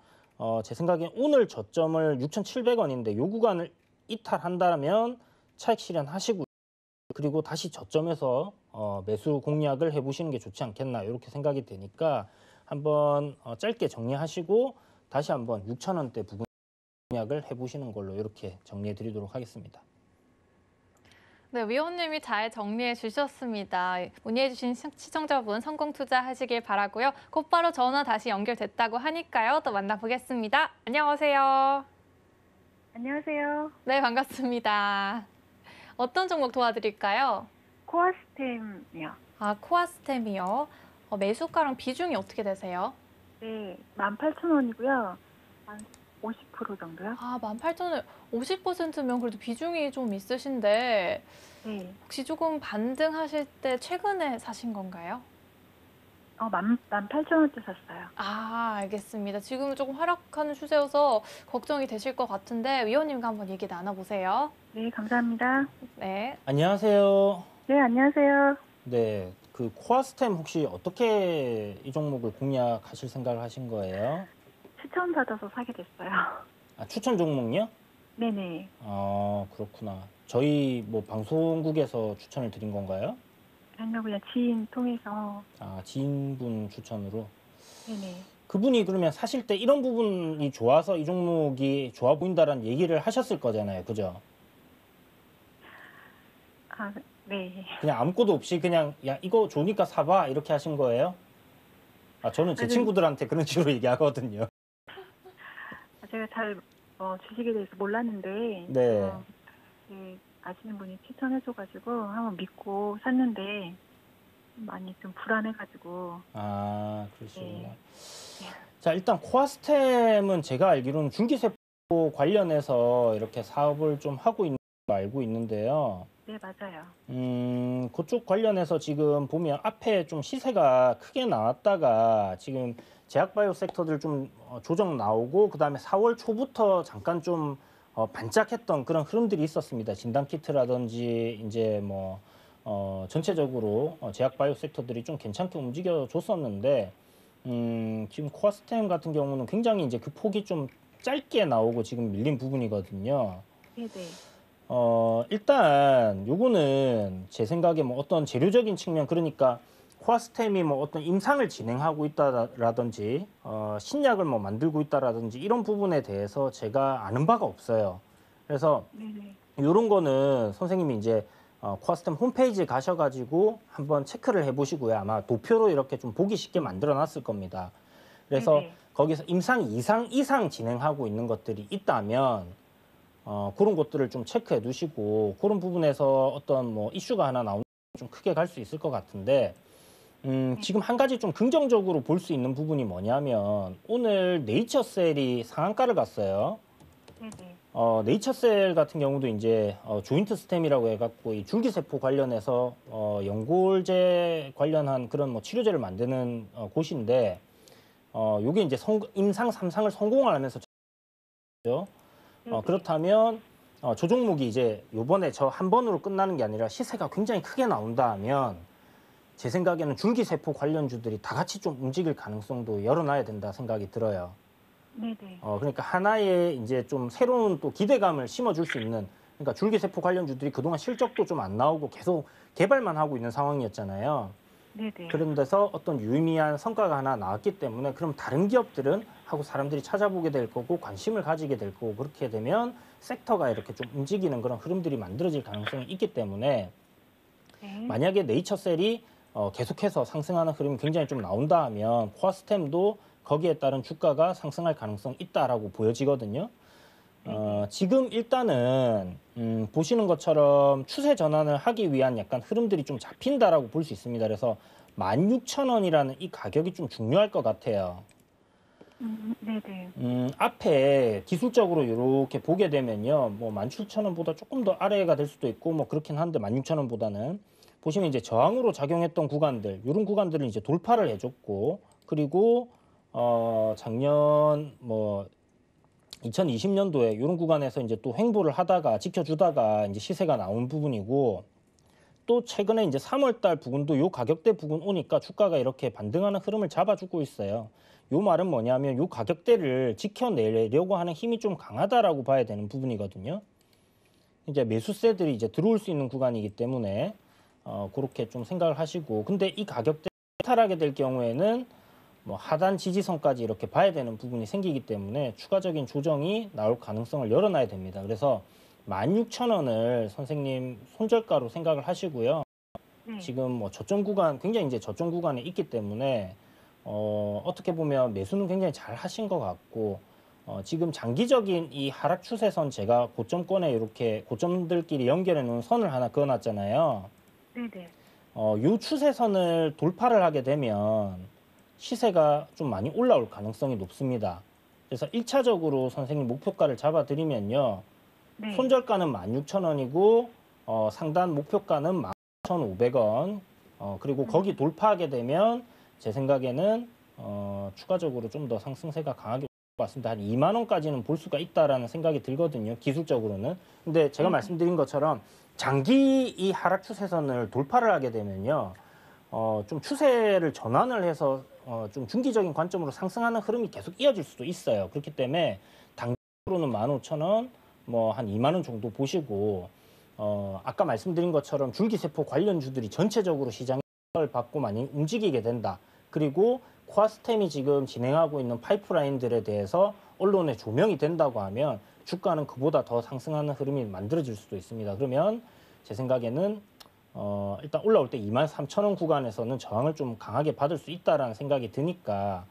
제 생각에 오늘 저점을 6,700원인데 요 구간을 이탈한다면 차익 실현하시고 그리고 다시 저점에서 매수 공략을 해보시는 게 좋지 않겠나 이렇게 생각이 되니까 한번 짧게 정리하시고 다시 한번 6,000원대 부분 공략을 해보시는 걸로 이렇게 정리해 드리도록 하겠습니다. 네, 위원님이 잘 정리해 주셨습니다. 문의해 주신 시청자분 성공 투자하시길 바라고요. 곧바로 전화 다시 연결됐다고 하니까요. 또 만나보겠습니다. 안녕하세요. 안녕하세요. 네, 반갑습니다. 어떤 종목 도와드릴까요? 코아스템이요. 아, 코아스템이요. 매수가랑 비중이 어떻게 되세요? 네, 18,000원이고요. 한 50% 정도요? 아, 18,000원 50%면 그래도 비중이 좀 있으신데 네. 혹시 조금 반등하실 때 최근에 사신 건가요? 18,000원대 샀어요. 아, 알겠습니다. 지금은 조금 하락하는 추세여서 걱정이 되실 것 같은데 위원님과 한번 얘기 나눠보세요. 네, 감사합니다. 네. 안녕하세요. 네, 안녕하세요. 네, 그 코아스템 혹시 어떻게 이 종목을 공략하실 생각을 하신 거예요? 추천받아서 사게 됐어요. 아, 추천 종목요? 네네. 그렇구나. 저희 뭐 방송국에서 추천을 드린 건가요? 아니요, 그냥 지인 통해서. 아, 지인분 추천으로. 네네. 그분이 그러면 사실 때 이런 부분이 좋아서 이 종목이 좋아 보인다라는 얘기를 하셨을 거잖아요. 그죠? 아, 네. 그냥 아무것도 없이 그냥 야, 이거 좋으니까 사봐 이렇게 하신 거예요? 아, 저는 제 아니, 친구들한테 그런 식으로 얘기하거든요. 제가 잘 주식에 대해서 몰랐는데 네. 네, 아시는 분이 추천해줘가지고 한번 믿고 샀는데 많이 좀 불안해가지고. 아, 그러시구나. 네. 자, 일단 코아스템은 제가 알기로는 줄기세포 관련해서 이렇게 사업을 좀 하고 있는 거 알고 있는데요. 네, 맞아요. 그쪽 관련해서 지금 보면 앞에 좀 시세가 크게 나왔다가 지금 제약바이오 섹터들 좀 조정 나오고 그다음에 4월 초부터 잠깐 좀 반짝했던 그런 흐름들이 있었습니다. 진단키트라든지 이제 뭐 전체적으로 제약바이오 섹터들이 좀 괜찮게 움직여줬었는데 지금 코아스템 같은 경우는 굉장히 이제 그 폭이 좀 짧게 나오고 지금 밀린 부분이거든요. 네네. 일단 요거는 제 생각에 뭐 어떤 재료적인 측면 그러니까 코아스템이 뭐 어떤 임상을 진행하고 있다라든지 신약을 뭐 만들고 있다라든지 이런 부분에 대해서 제가 아는 바가 없어요. 그래서 네네. 이런 거는 선생님이 이제 코아스템 홈페이지에 가셔가지고 한번 체크를 해보시고요. 아마 도표로 이렇게 좀 보기 쉽게 만들어놨을 겁니다. 그래서 네네. 거기서 임상 이상 진행하고 있는 것들이 있다면 그런 것들을 좀 체크해 두시고 그런 부분에서 어떤 뭐 이슈가 하나 나오면 좀 크게 갈 수 있을 것 같은데 지금 한 가지 좀 긍정적으로 볼 수 있는 부분이 뭐냐면 오늘 네이처셀이 상한가를 갔어요. 네네. 네이처셀 같은 경우도 이제 조인트 스템이라고 해갖고 이 줄기세포 관련해서 연골제 관련한 그런 뭐 치료제를 만드는 곳인데 요게 이제 임상 3상을 성공을 하면서 그렇다면 저 종목이 이제 요번에 저 한 번으로 끝나는 게 아니라 시세가 굉장히 크게 나온다 하면 제 생각에는 줄기세포 관련주들이 다 같이 좀 움직일 가능성도 열어놔야 된다 생각이 들어요. 네네. 그러니까 하나의 이제 좀 새로운 또 기대감을 심어줄 수 있는 그러니까 줄기세포 관련주들이 그동안 실적도 좀 안 나오고 계속 개발만 하고 있는 상황이었잖아요. 네네. 그런 데서 어떤 유의미한 성과가 하나 나왔기 때문에 그럼 다른 기업들은 하고 사람들이 찾아보게 될 거고 관심을 가지게 될 거고 그렇게 되면 섹터가 이렇게 좀 움직이는 그런 흐름들이 만들어질 가능성이 있기 때문에 네. 만약에 네이처셀이 계속해서 상승하는 흐름이 굉장히 좀 나온다 하면 코아스템도 거기에 따른 주가가 상승할 가능성이 있다라고 보여지거든요. 지금 일단은 보시는 것처럼 추세 전환을 하기 위한 약간 흐름들이 좀 잡힌다라고 볼 수 있습니다. 그래서 16,000원이라는 이 가격이 좀 중요할 것 같아요. 네네. 앞에 기술적으로 이렇게 보게 되면요. 뭐 17,000원보다 조금 더 아래가 될 수도 있고 뭐 그렇긴 한데 16,000원보다는 보시면 이제 저항으로 작용했던 구간들, 이런 구간들을 이제 돌파를 해줬고 그리고 작년 뭐 2020년도에 이런 구간에서 이제 또 횡보를 하다가 지켜주다가 이제 시세가 나온 부분이고 또 최근에 이제 3월달 부근도 요 가격대 부근 오니까 주가가 이렇게 반등하는 흐름을 잡아주고 있어요. 요 말은 뭐냐면 요 가격대를 지켜내려고 하는 힘이 좀 강하다라고 봐야 되는 부분이거든요. 이제 매수세들이 이제 들어올 수 있는 구간이기 때문에 그렇게 좀 생각을 하시고 근데 이 가격대 탈하게 될 경우에는 뭐 하단 지지선까지 이렇게 봐야 되는 부분이 생기기 때문에 추가적인 조정이 나올 가능성을 열어놔야 됩니다. 그래서 16,000원을 선생님 손절가로 생각을 하시고요. 네. 지금 뭐 저점 구간, 굉장히 이제 저점 구간에 있기 때문에 어떻게 보면 매수는 굉장히 잘 하신 것 같고 지금 장기적인 이 하락 추세선 제가 고점권에 이렇게 고점들끼리 연결해 놓은 선을 하나 그어놨잖아요. 네네. 이 추세선을 돌파를 하게 되면 시세가 좀 많이 올라올 가능성이 높습니다. 그래서 1차적으로 선생님 목표가를 잡아드리면요. 네. 손절가는 16,000원이고 상단 목표가는 11,500원. 그리고 거기 돌파하게 되면 제 생각에는 추가적으로 좀 더 상승세가 강하게 올 것 같습니다. 한 2만 원까지는 볼 수가 있다라는 생각이 들거든요. 기술적으로는. 근데 제가 말씀드린 것처럼 장기 이 하락 추세선을 돌파를 하게 되면요. 좀 추세를 전환을 해서 좀 중기적인 관점으로 상승하는 흐름이 계속 이어질 수도 있어요. 그렇기 때문에 단기로는 15,000원, 뭐 한 2만 원 정도 보시고 아까 말씀드린 것처럼 줄기세포 관련주들이 전체적으로 시장에 영향을 받고 많이 움직이게 된다. 그리고 코아스템이 지금 진행하고 있는 파이프라인들에 대해서 언론에 조명이 된다고 하면 주가는 그보다 더 상승하는 흐름이 만들어질 수도 있습니다. 그러면 제 생각에는 일단 올라올 때 23,000원 구간에서는 저항을 좀 강하게 받을 수 있다라는 생각이 드니까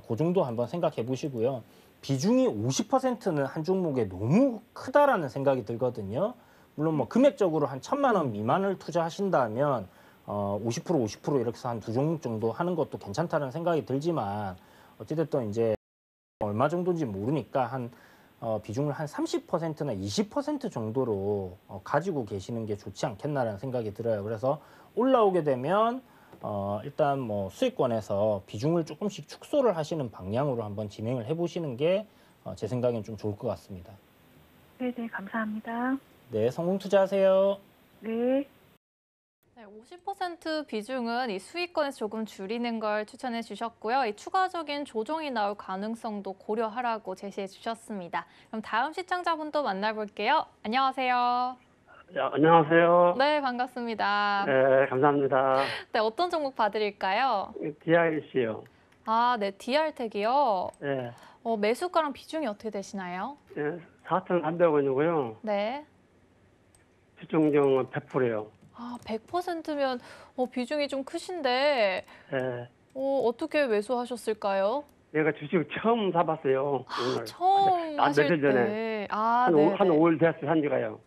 그 정도 한번 생각해 보시고요. 비중이 50%는 한 종목에 너무 크다라는 생각이 들거든요. 물론 뭐 금액적으로 한 1,000만 원 미만을 투자하신다면 50% 이렇게 해서 한 두 종목 정도 하는 것도 괜찮다는 생각이 들지만 어찌됐든 이제 얼마 정도인지 모르니까 한 비중을 한 30%나 20% 정도로 가지고 계시는 게 좋지 않겠나라는 생각이 들어요. 그래서 올라오게 되면 일단 뭐 수익권에서 비중을 조금씩 축소를 하시는 방향으로 한번 진행을 해보시는 게 제 생각엔 좀 좋을 것 같습니다. 네네, 감사합니다. 네, 성공 투자하세요. 네. 네, 50% 비중은 이 수익권에서 조금 줄이는 걸 추천해 주셨고요. 이 추가적인 조정이 나올 가능성도 고려하라고 제시해 주셨습니다. 그럼 다음 시청자분도 만나볼게요. 안녕하세요. 안녕하세요. 네, 반갑습니다. 네, 감사합니다. 네, 어떤 종목 봐드릴까요? DIC요. 아, 네, DR텍이요. 네, 매수가랑 비중이 어떻게 되시나요? 네 4,300원이고요. 네. 주정정은 100%예요. 아, 100%면 비중이 좀 크신데 네, 어떻게 매수하셨을까요? 내가 주식 처음 사봤어요. 오늘. 처음 하실 며칠 전에. 때. 한 5일 됐어요, 산 지가요.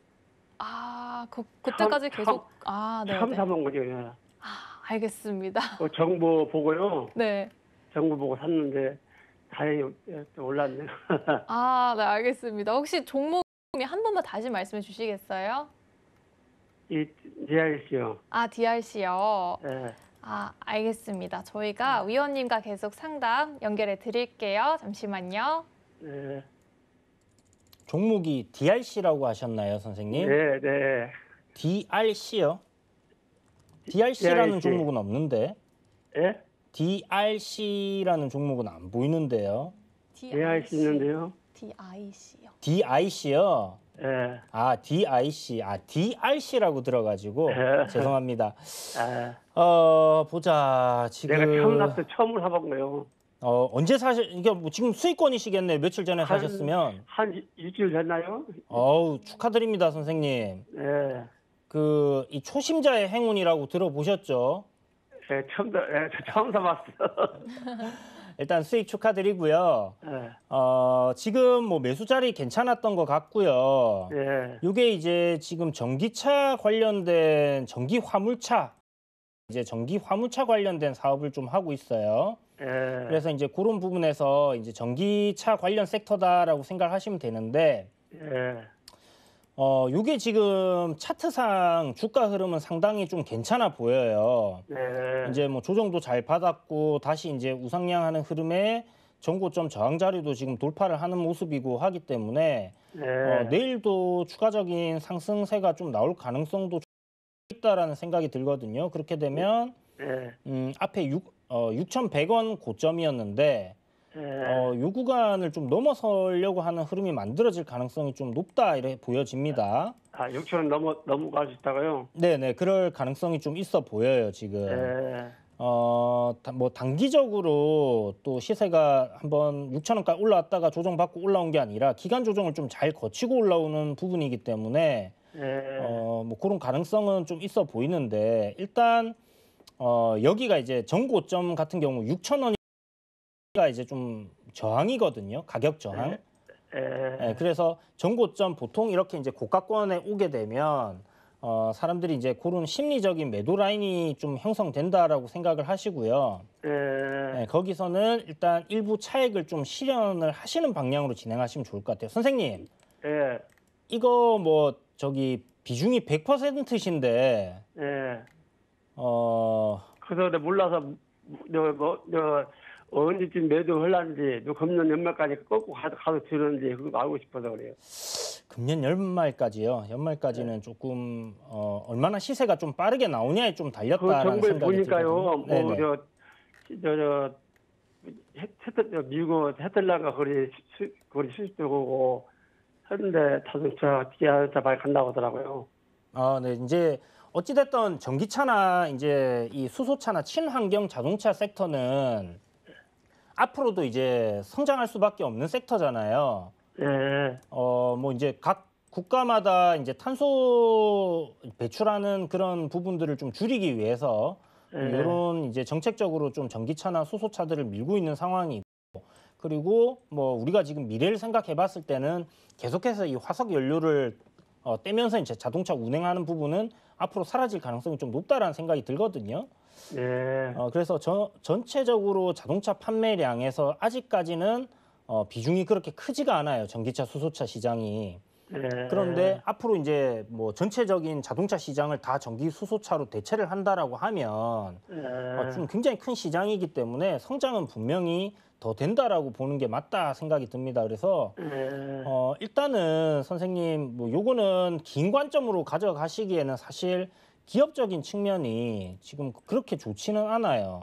아, 그때까지 계속. 네. 처음 사본 거죠. 예. 알겠습니다. 정보 보고요. 네. 정보 보고 샀는데 다행히 올랐네요. 네, 알겠습니다. 혹시 종목이 한 번만 다시 말씀해 주시겠어요? 이 DIC요. DRC요. 네, 알겠습니다. 저희가 위원님과 계속 상담 연결해 드릴게요. 잠시만요. 네, 종목이 DRC라고 하셨나요, 선생님? 네, 네. DRC요? DRC라는 DRC. 종목은 없는데 예? DRC라는 종목은 안 보이는데요. DIC 있는데요. DIC요. DIC요? 예. DIC. DRC라고 들어가지고 네. 죄송합니다. 아, 보자. 지금 내가 처음으로 사본 거예요. 언제 이게 뭐 지금 수익권이시겠네. 며칠 전에 사셨으면. 한 일주일 됐나요? 축하드립니다, 선생님. 예. 이 초심자의 행운이라고 들어보셨죠? 예, 처음 사봤어. 일단 수익 축하드리고요. 예. 지금 뭐 매수 자리 괜찮았던 것 같고요. 예. 이게 이제 지금 전기차 관련된 전기 화물차 관련된 사업을 좀 하고 있어요. 예. 그래서 이제 그런 부분에서 이제 전기차 관련 섹터다라고 생각하시면 되는데, 예. 이게 지금 차트상 주가 흐름은 상당히 좀 괜찮아 보여요. 예. 이제 뭐 조정도 잘 받았고 다시 이제 우상향하는 흐름에 전고점 저항 자리도 지금 돌파를 하는 모습이고 하기 때문에 예. 내일도 추가적인 상승세가 좀 나올 가능성도 있다라는 생각이 들거든요. 그렇게 되면 예. 앞에 6,100원 고점이었는데 예. 요 구간을 좀 넘어서려고 하는 흐름이 만들어질 가능성이 좀 높다 이렇게 보여집니다. 6,000원 넘어갈 수 있다고요? 네네, 그럴 가능성이 좀 있어 보여요 지금. 예. 뭐 단기적으로 또 시세가 한번 6,000원까지 올라왔다가 조정받고 올라온 게 아니라 기간 조정을 좀 잘 거치고 올라오는 부분이기 때문에 뭐 그런 가능성은 좀 있어 보이는데 일단 여기가 이제 전고점 같은 경우 6,000원이가 이제 좀 저항이거든요. 가격 저항. 그래서 전고점 보통 이렇게 이제 고가권에 오게 되면 사람들이 이제 그런 심리적인 매도 라인이 좀 형성된다라고 생각을 하시고요. 거기서는 일단 일부 차익을 좀 실현을 하시는 방향으로 진행하시면 좋을 것 같아요. 선생님, 이거 뭐 저기 비중이 100%신데, 그래서 내가 몰라서 언제쯤 매도 할란지, 금년 연말까지 꺾고 가서 들었는지 그거 알고 싶어서 그래요. 금년 연말까지요. 연말까지는 조금 얼마나 시세가 좀 빠르게 나오냐에 좀 달렸다라는 정부에 생각이 보니까요. 들거든요. 미국 헤틀라가 거리 수입도 오고 하는데 자동차 기아차 많이 간다고 하더라고요. 네, 이제 어찌됐든 전기차나 이제 이 수소차나 친환경 자동차 섹터는 앞으로도 이제 성장할 수밖에 없는 섹터잖아요. 뭐 이제 각 국가마다 이제 탄소 배출하는 그런 부분들을 좀 줄이기 위해서 이런 이제 정책적으로 좀 전기차나 수소차들을 밀고 있는 상황이고, 그리고 뭐 우리가 지금 미래를 생각해 봤을 때는 계속해서 이 화석 연료를 떼면서 이제 자동차 운행하는 부분은 앞으로 사라질 가능성이 좀 높다라는 생각이 들거든요. 그래서 전체적으로 자동차 판매량에서 아직까지는 비중이 그렇게 크지가 않아요. 전기차, 수소차 시장이. 그런데 앞으로 이제 뭐 전체적인 자동차 시장을 다 전기, 수소차로 대체를 한다라고 하면 좀 굉장히 큰 시장이기 때문에 성장은 분명히 더 된다라고 보는 게 맞다 생각이 듭니다. 그래서 일단은 선생님 뭐 요거는 긴 관점으로 가져가시기에는 사실 기업적인 측면이 지금 그렇게 좋지는 않아요.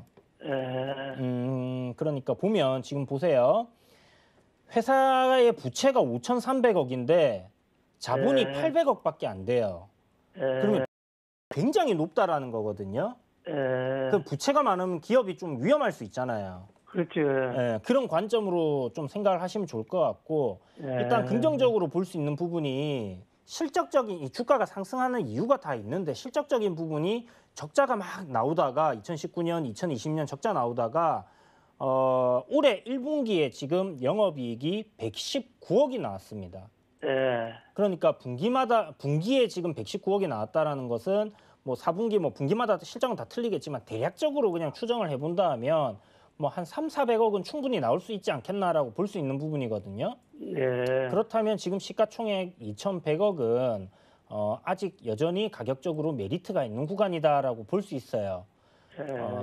그러니까 보면 지금 보세요. 회사의 부채가 5,300억인데 자본이 800억밖에 안 돼요. 그러면 굉장히 높다라는 거거든요. 그럼 부채가 많으면 기업이 좀 위험할 수 있잖아요. 그렇죠. 그런 관점으로 좀 생각을 하시면 좋을 것 같고, 일단 긍정적으로 볼 수 있는 부분이 실적적인 이 주가가 상승하는 이유가 다 있는데 실적적인 부분이 적자가 막 나오다가 2019년, 2020년 적자 나오다가 올해 1분기에 지금 영업이익이 119억이 나왔습니다. 그러니까 분기에 지금 119억이 나왔다라는 것은 뭐 4분기 뭐 분기마다 실적은 다 틀리겠지만 대략적으로 그냥 추정을 해본다 하면 뭐 한 300~400억은 충분히 나올 수 있지 않겠나라고 볼 수 있는 부분이거든요. 그렇다면 지금 시가총액 2,100억은 아직 여전히 가격적으로 메리트가 있는 구간이다라고 볼 수 있어요.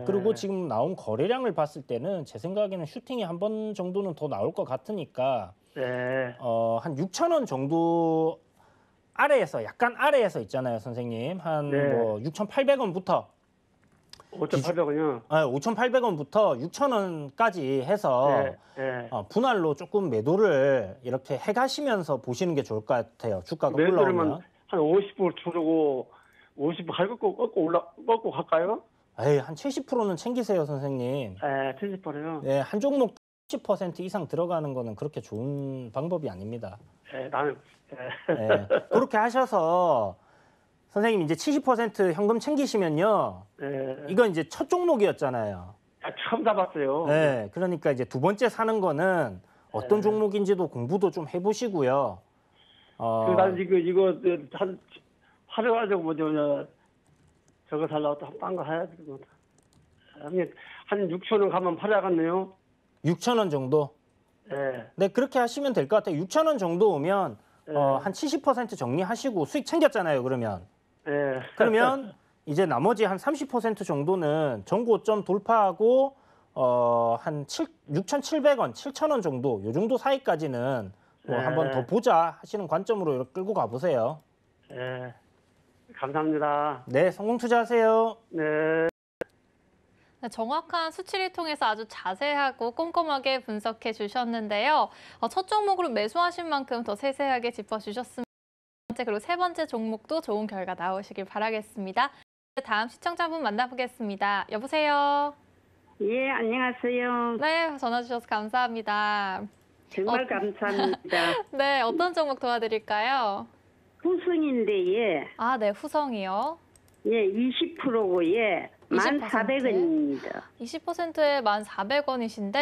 그리고 지금 나온 거래량을 봤을 때는 제 생각에는 슈팅이 한 번 정도는 더 나올 것 같으니까 한 6,000원 정도 아래에서 약간 아래에서 있잖아요, 선생님. 한 뭐 6,800원부터 5,800원이요? 5,800원부터 6,000원까지 해서 분할로 조금 매도를 이렇게 해가시면서 보시는 게 좋을 것 같아요. 주가가 올라오면. 한 50% 주르고 50% 꺾고 갈까요? 한 70%는 챙기세요, 선생님. 70%요? 네, 한 종목 70% 이상 들어가는 거는 그렇게 좋은 방법이 아닙니다. 나는 그렇게 하셔서 선생님 이제 70% 현금 챙기시면요. 이건 이제 첫 종목이었잖아요. 처음 잡았어요. 그러니까 이제 두 번째 사는 거는 어떤 종목인지도 공부도 좀 해보시고요. 나는 이거 한 팔아가지고 뭐 저거 살라고 또 딴 거 사야지. 한 6,000원 가면 팔아야겠네요. 6,000원 정도? 네, 그렇게 하시면 될 것 같아요. 6,000원 정도 오면 한 70% 정리하시고 수익 챙겼잖아요, 그러면. 그러면 이제 나머지 한 30% 정도는 전고점 돌파하고 한 6,700원, 7,000원 정도, 요 정도 사이까지는 뭐 한번 더 보자 하시는 관점으로 이렇게 끌고 가보세요. 감사합니다. 네, 성공 투자하세요. 정확한 수치를 통해서 아주 자세하고 꼼꼼하게 분석해 주셨는데요. 첫 종목으로 매수하신 만큼 더 세세하게 짚어주셨습니다. 그리고 세 번째 종목도 좋은 결과 나오시길 바라겠습니다. 다음 시청자분 만나보겠습니다. 여보세요. 예, 안녕하세요. 네, 전화 주셔서 감사합니다. 정말 감사합니다. 네, 어떤 종목 도와드릴까요? 후승인데, 예. 아, 네, 후성이요. 예, 20%고, 예. 1,400원입니다. 20%에 1,400원이신데,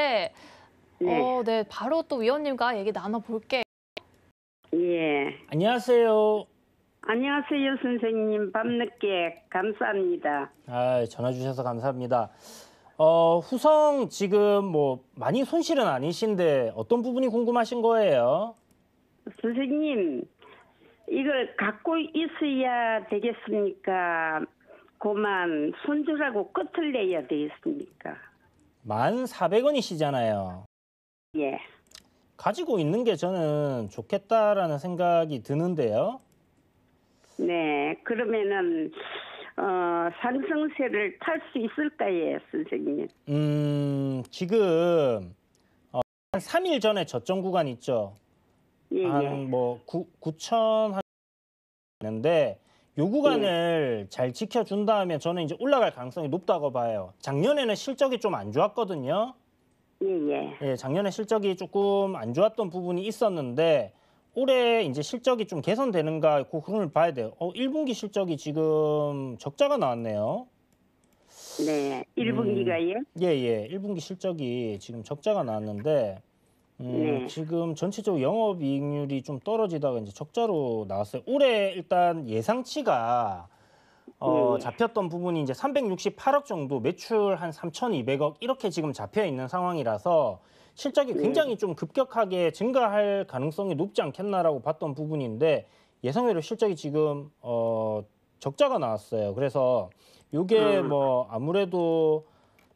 네. 네, 바로 또 위원님과 얘기 나눠볼게요. 예. 안녕하세요. 안녕하세요, 선생님. 밤늦게 감사합니다. 아, 전화 주셔서 감사합니다. 후성 지금 뭐 많이 손실은 아니신데 어떤 부분이 궁금하신 거예요? 선생님, 이걸 갖고 있어야 되겠습니까? 그만 손절하고 끝을 내야 되겠습니까? 1,400원이시잖아요. 예. 가지고 있는 게 저는 좋겠다라는 생각이 드는데요. 네, 그러면은 상승세를 탈 수 있을까요, 선생님? 지금 한 3일 전에 저점 구간 있죠. 예, 예. 한 뭐 9,000 하는데 요 구간을 잘 지켜준다면 저는 이제 올라갈 가능성이 높다고 봐요. 작년에는 실적이 좀 안 좋았거든요. 예, 예. 예, 작년에 실적이 조금 안 좋았던 부분이 있었는데 올해 이제 실적이 좀 개선되는가 그 흐름을 봐야 돼요. 1분기 실적이 지금 적자가 나왔네요. 네, 1분기가요? 예. 1분기 실적이 지금 적자가 나왔는데 네. 지금 전체적으로 영업이익률이 좀 떨어지다가 이제 적자로 나왔어요. 올해 일단 예상치가 잡혔던 부분이 이제 368억 정도, 매출 한 3,200억 이렇게 지금 잡혀 있는 상황이라서 실적이 굉장히 좀 급격하게 증가할 가능성이 높지 않겠나라고 봤던 부분인데 예상외로 실적이 지금 적자가 나왔어요. 그래서 요게 뭐 아무래도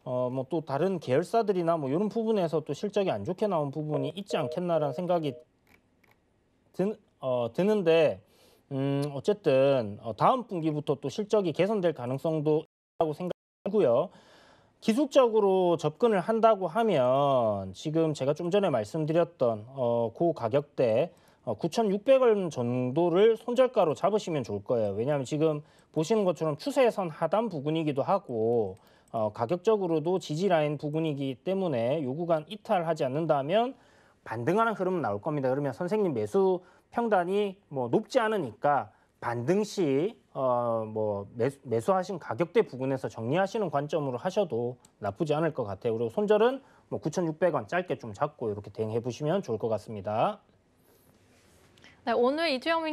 뭐 또 다른 계열사들이나 뭐 이런 부분에서 또 실적이 안 좋게 나온 부분이 있지 않겠나라는 생각이 드는데 어쨌든 다음 분기부터 또 실적이 개선될 가능성도 있다고 생각하고요. 기술적으로 접근을 한다고 하면 지금 제가 좀 전에 말씀드렸던 그 가격대 9,600원 정도를 손절가로 잡으시면 좋을 거예요. 왜냐하면 지금 보시는 것처럼 추세선 하단 부근이기도 하고 가격적으로도 지지라인 부근이기 때문에 요 구간 이탈하지 않는다면 반등하는 흐름은 나올 겁니다. 그러면 선생님 매수 평단이 뭐 높지 않으니까 반등 시 뭐 매수하신 가격대 부근에서 정리하시는 관점으로 하셔도 나쁘지 않을 것 같아요. 그리고 손절은 뭐 9,600원 짧게 좀 잡고 이렇게 대응해 보시면 좋을 것 같습니다. 네, 오늘 이주영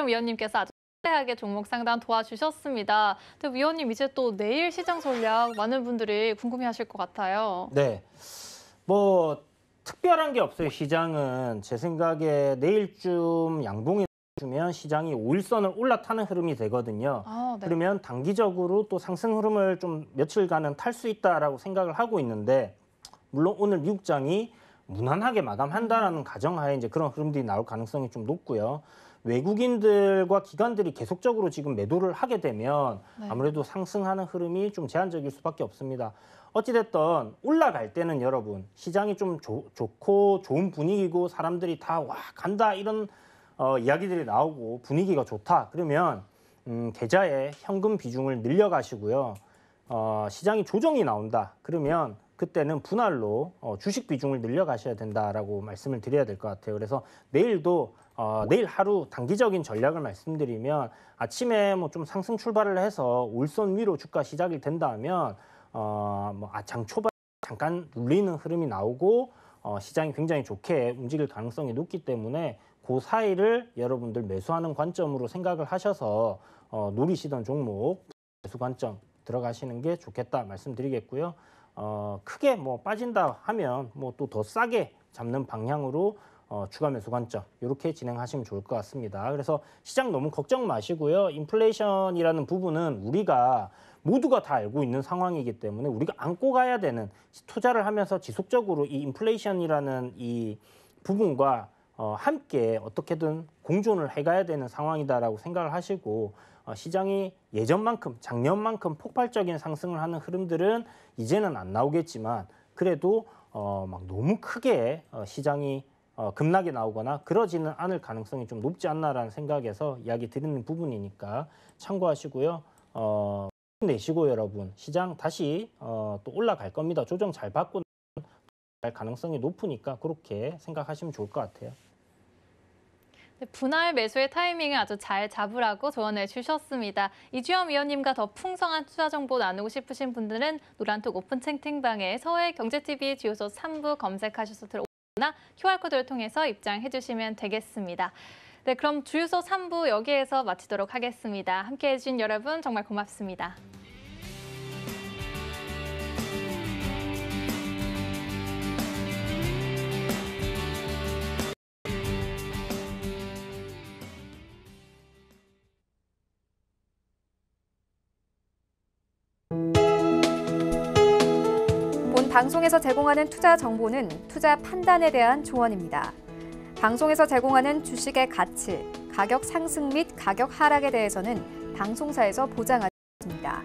위원님께서 아주 상세하게 종목 상담 도와주셨습니다. 근데 위원님 이제 또 내일 시장 전략 많은 분들이 궁금해하실 것 같아요. 네, 뭐 특별한 게 없어요. 시장은 제 생각에 내일쯤 양봉이 주면 시장이 5일선을 올라타는 흐름이 되거든요. 네. 그러면 단기적으로 또 상승 흐름을 좀 며칠간은 탈 수 있다라고 생각을 하고 있는데 물론 오늘 미국장이 무난하게 마감한다라는 가정하에 이제 그런 흐름들이 나올 가능성이 좀 높고요. 외국인들과 기관들이 계속적으로 지금 매도를 하게 되면 아무래도 상승하는 흐름이 좀 제한적일 수밖에 없습니다. 어찌됐든 올라갈 때는 여러분 시장이 좀 좋고 좋은 분위기고 사람들이 다 와 간다 이런 이야기들이 나오고 분위기가 좋다 그러면 계좌에 현금 비중을 늘려가시고요. 시장이 조정이 나온다 그러면 그때는 분할로 주식 비중을 늘려가셔야 된다라고 말씀을 드려야 될 것 같아요. 그래서 내일도 내일 하루 단기적인 전략을 말씀드리면 아침에 뭐 좀 상승 출발을 해서 올선 위로 주가 시작이 된다면 장 초반 잠깐 눌리는 흐름이 나오고 시장이 굉장히 좋게 움직일 가능성이 높기 때문에 그 사이를 여러분들 매수하는 관점으로 생각을 하셔서 노리시던 종목 매수 관점 들어가시는 게 좋겠다 말씀드리겠고요. 크게 뭐 빠진다 하면 뭐 또 더 싸게 잡는 방향으로 추가 매수 관점 이렇게 진행하시면 좋을 것 같습니다. 그래서 시장 너무 걱정 마시고요. 인플레이션이라는 부분은 우리가 모두가 다 알고 있는 상황이기 때문에 우리가 안고 가야 되는 투자를 하면서 지속적으로 이 인플레이션이라는 이 부분과 함께 어떻게든 공존을 해가야 되는 상황이다라고 생각을 하시고 시장이 예전만큼 작년만큼 폭발적인 상승을 하는 흐름들은 이제는 안 나오겠지만 그래도 막 너무 크게 시장이 급락이 나오거나 그러지는 않을 가능성이 좀 높지 않나라는 생각에서 이야기 드리는 부분이니까 참고하시고요. 내시고 여러분 시장 다시 또 올라갈 겁니다. 조정 잘 받고 갈 가능성이 높으니까 그렇게 생각하시면 좋을 것 같아요. 분할 매수의 타이밍을 아주 잘 잡으라고 조언해 주셨습니다. 이주연 위원님과 더 풍성한 투자 정보 나누고 싶으신 분들은 노란톡 오픈 채팅방에 서해경제TV 주요소 3부 검색하셔서 들어오거나 QR코드를 통해서 입장해 주시면 되겠습니다. 네, 그럼 주요소 3부 여기에서 마치도록 하겠습니다. 함께해 주신 여러분 정말 고맙습니다. 본 방송에서 제공하는 투자 정보는 투자 판단에 대한 조언입니다. 방송에서 제공하는 주식의 가치, 가격 상승 및 가격 하락에 대해서는 방송사에서 보장하지 않습니다.